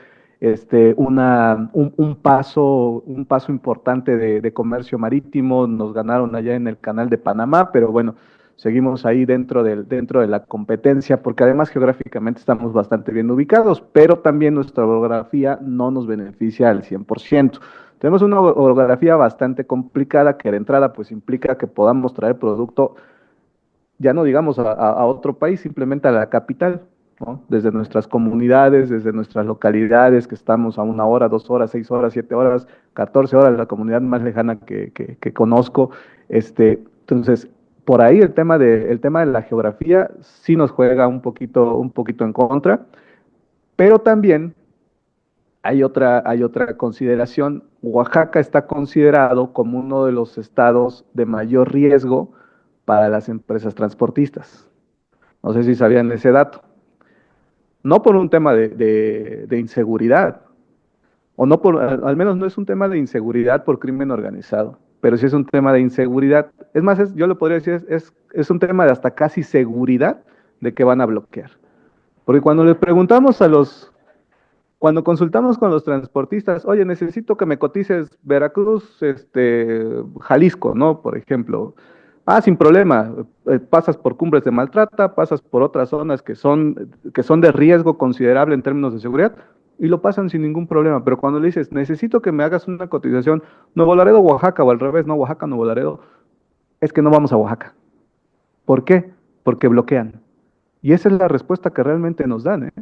un paso importante de comercio marítimo. Nos ganaron allá en el canal de Panamá, pero bueno, seguimos ahí dentro de la competencia, porque además geográficamente estamos bastante bien ubicados, pero también nuestra orografía no nos beneficia al 100%. Tenemos una orografía bastante complicada que de entrada pues implica que podamos traer producto, ya no digamos a otro país, simplemente a la capital, ¿no? Desde nuestras comunidades, desde nuestras localidades, que estamos a 1 hora, 2 horas, 6 horas, 7 horas, 14 horas, la comunidad más lejana que conozco. Entonces, por ahí el tema de la geografía sí nos juega un poquito en contra, pero también hay otra consideración. Oaxaca está considerado como uno de los estados de mayor riesgo para las empresas transportistas. No sé si sabían ese dato. No por un tema de inseguridad, o no al menos no es un tema de inseguridad por crimen organizado, pero sí es un tema de inseguridad. Es más, yo lo podría decir, es un tema de hasta casi seguridad de que van a bloquear. Porque cuando consultamos con los transportistas, oye, necesito que me cotices Veracruz, Jalisco, ¿no? Por ejemplo. Sin problema. Pasas por Cumbres de Maltrata, pasas por otras zonas que son de riesgo considerable en términos de seguridad, y lo pasan sin ningún problema. Pero cuando le dices, necesito que me hagas una cotización Nuevo Laredo, Oaxaca, o al revés, no, Oaxaca, Nuevo Laredo, es que no vamos a Oaxaca. ¿Por qué? Porque bloquean. Y esa es la respuesta que realmente nos dan, ¿eh?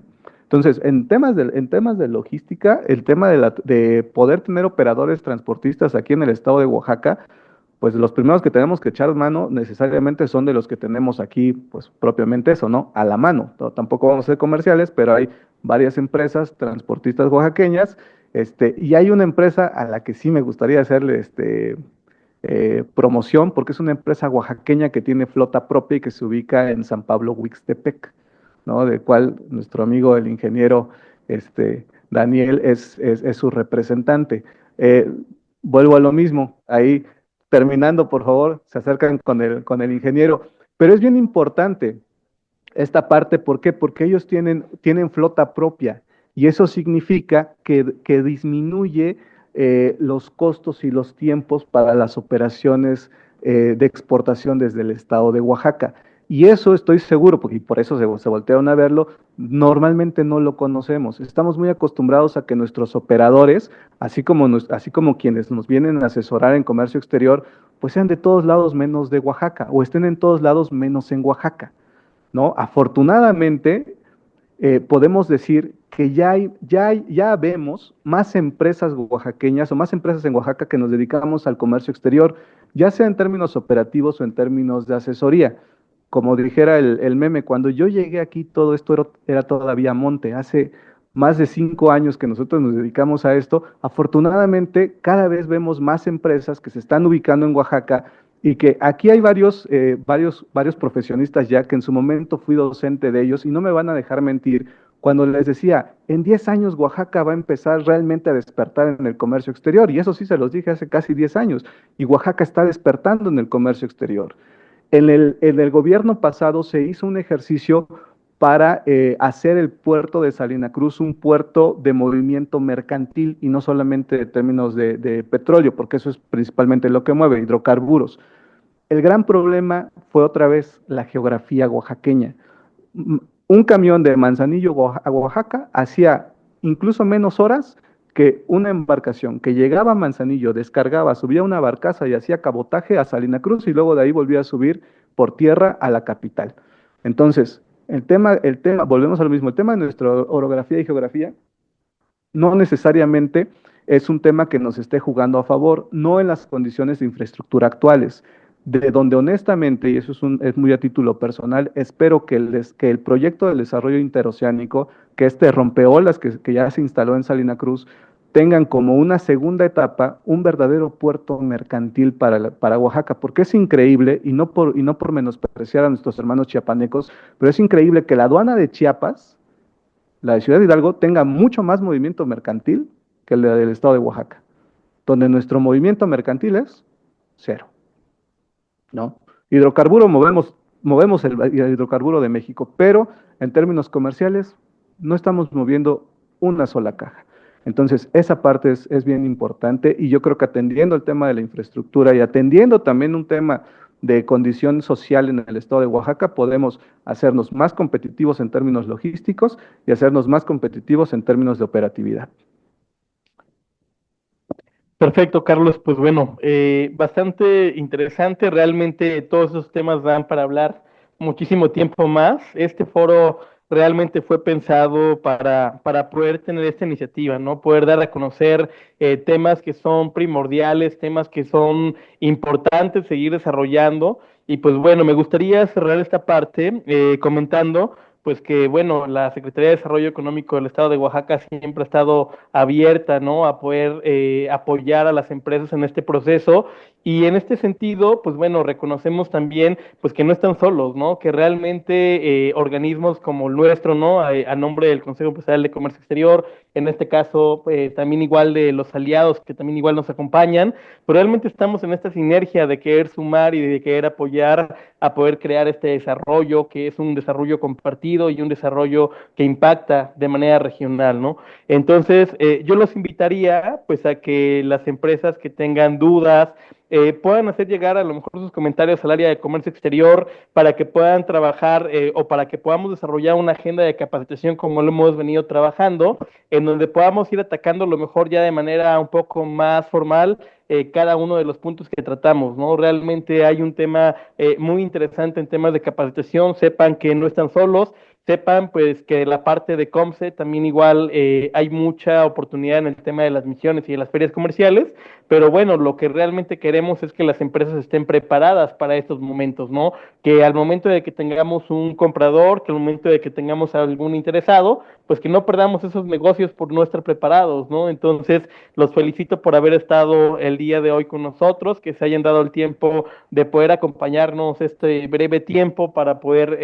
Entonces, en temas de logística, el tema de poder tener operadores transportistas aquí en el estado de Oaxaca, pues los primeros que tenemos que echar mano necesariamente son de los que tenemos aquí, pues propiamente eso, ¿no? A la mano. Tampoco vamos a ser comerciales, pero hay varias empresas transportistas oaxaqueñas, y hay una empresa a la que sí me gustaría hacerle promoción, porque es una empresa oaxaqueña que tiene flota propia y que se ubica en San Pablo Huixtepec, ¿no? Del cual nuestro amigo el ingeniero Daniel es su representante. Eh, Vuelvo a lo mismo, ahí terminando, por favor, se acercan con el ingeniero, pero es bien importante esta parte, ¿por qué? Porque ellos tienen flota propia y eso significa que disminuye los costos y los tiempos para las operaciones de exportación desde el estado de Oaxaca. Y eso estoy seguro, porque y por eso se voltearon a verlo, normalmente no lo conocemos. Estamos muy acostumbrados a que nuestros operadores, así como quienes nos vienen a asesorar en comercio exterior, pues sean de todos lados menos de Oaxaca, o estén en todos lados menos en Oaxaca, ¿no? Afortunadamente, podemos decir que ya vemos más empresas oaxaqueñas o más empresas en Oaxaca que nos dedicamos al comercio exterior, ya sea en términos operativos o en términos de asesoría. Como dijera el meme, cuando yo llegué aquí todo esto era todavía monte. Hace más de 5 años que nosotros nos dedicamos a esto. Afortunadamente, cada vez vemos más empresas que se están ubicando en Oaxaca y que aquí hay varios profesionistas ya que en su momento fui docente de ellos y no me van a dejar mentir cuando les decía, en 10 años Oaxaca va a empezar realmente a despertar en el comercio exterior. Y eso sí se los dije hace casi 10 años. Y Oaxaca está despertando en el comercio exterior. En el gobierno pasado se hizo un ejercicio para hacer el puerto de Salina Cruz un puerto de movimiento mercantil y no solamente de términos de petróleo, porque eso es principalmente lo que mueve, hidrocarburos. El gran problema fue otra vez la geografía oaxaqueña. Un camión de Manzanillo a Oaxaca hacía incluso menos horas que una embarcación que llegaba a Manzanillo, descargaba, subía una barcaza y hacía cabotaje a Salina Cruz y luego de ahí volvía a subir por tierra a la capital. Entonces, volvemos a lo mismo, el tema de nuestra orografía y geografía no necesariamente es un tema que nos esté jugando a favor, no en las condiciones de infraestructura actuales, de donde honestamente, y eso es muy a título personal, espero que el proyecto del desarrollo interoceánico, que este rompeolas que ya se instaló en Salina Cruz, tengan como una segunda etapa un verdadero puerto mercantil para Oaxaca, porque es increíble, y no por menospreciar a nuestros hermanos chiapanecos, pero es increíble que la aduana de Chiapas, la de Ciudad Hidalgo, tenga mucho más movimiento mercantil que el del estado de Oaxaca, donde nuestro movimiento mercantil es cero, ¿no? Hidrocarburo movemos el hidrocarburo de México, pero en términos comerciales no estamos moviendo una sola caja. Entonces, esa parte es bien importante y yo creo que atendiendo el tema de la infraestructura y atendiendo también un tema de condición social en el estado de Oaxaca, podemos hacernos más competitivos en términos logísticos y hacernos más competitivos en términos de operatividad. Perfecto, Carlos. Pues bueno, bastante interesante. Realmente todos esos temas dan para hablar muchísimo tiempo más. Este foro realmente fue pensado para poder tener esta iniciativa, ¿no? Poder dar a conocer temas que son primordiales, temas que son importantes seguir desarrollando. Y pues bueno, me gustaría cerrar esta parte comentando pues que, bueno, la Secretaría de Desarrollo Económico del Estado de Oaxaca siempre ha estado abierta, ¿no? A poder apoyar a las empresas en este proceso. Y en este sentido, pues bueno, reconocemos también, pues que no están solos, ¿no? Que realmente organismos como el nuestro, ¿no? A nombre del Consejo Empresarial de Comercio Exterior, en este caso, también igual de los aliados que también igual nos acompañan, pero realmente estamos en esta sinergia de querer sumar y de querer apoyar a poder crear este desarrollo, que es un desarrollo compartido y un desarrollo que impacta de manera regional, ¿no? Entonces, yo los invitaría, pues, a que las empresas que tengan dudas, puedan hacer llegar a lo mejor sus comentarios al área de comercio exterior para que puedan trabajar o para que podamos desarrollar una agenda de capacitación como lo hemos venido trabajando, en donde podamos ir atacando a lo mejor ya de manera un poco más formal cada uno de los puntos que tratamos, ¿no? Realmente hay un tema muy interesante en temas de capacitación, sepan que no están solos, sepan pues que la parte de Comce también igual hay mucha oportunidad en el tema de las misiones y de las ferias comerciales, pero bueno, lo que realmente queremos es que las empresas estén preparadas para estos momentos, ¿no? Que al momento de que tengamos un comprador, que al momento de que tengamos algún interesado, pues que no perdamos esos negocios por no estar preparados, ¿no? Entonces, los felicito por haber estado el día de hoy con nosotros, que se hayan dado el tiempo de poder acompañarnos este breve tiempo para poder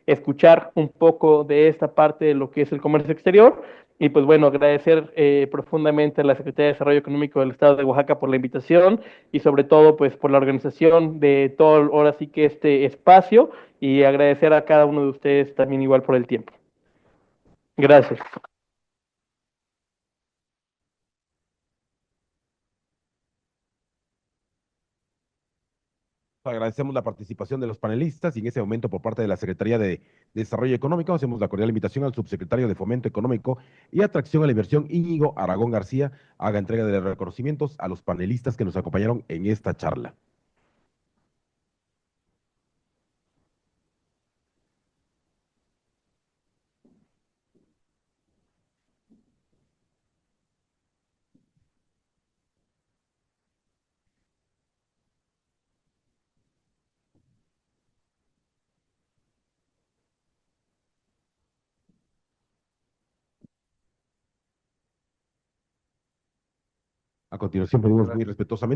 escuchar un poco de esta parte de lo que es el comercio exterior. Y pues bueno, agradecer profundamente a la Secretaría de Desarrollo Económico del Estado de Oaxaca por la invitación y sobre todo pues por la organización de todo ahora sí que este espacio y agradecer a cada uno de ustedes también igual por el tiempo. Gracias. Agradecemos la participación de los panelistas y en ese momento por parte de la Secretaría de Desarrollo Económico hacemos la cordial invitación al subsecretario de Fomento Económico y Atracción a la Inversión, Íñigo Aragón García, haga entrega de reconocimientos a los panelistas que nos acompañaron en esta charla. A continuación pedimos muy respetuosamente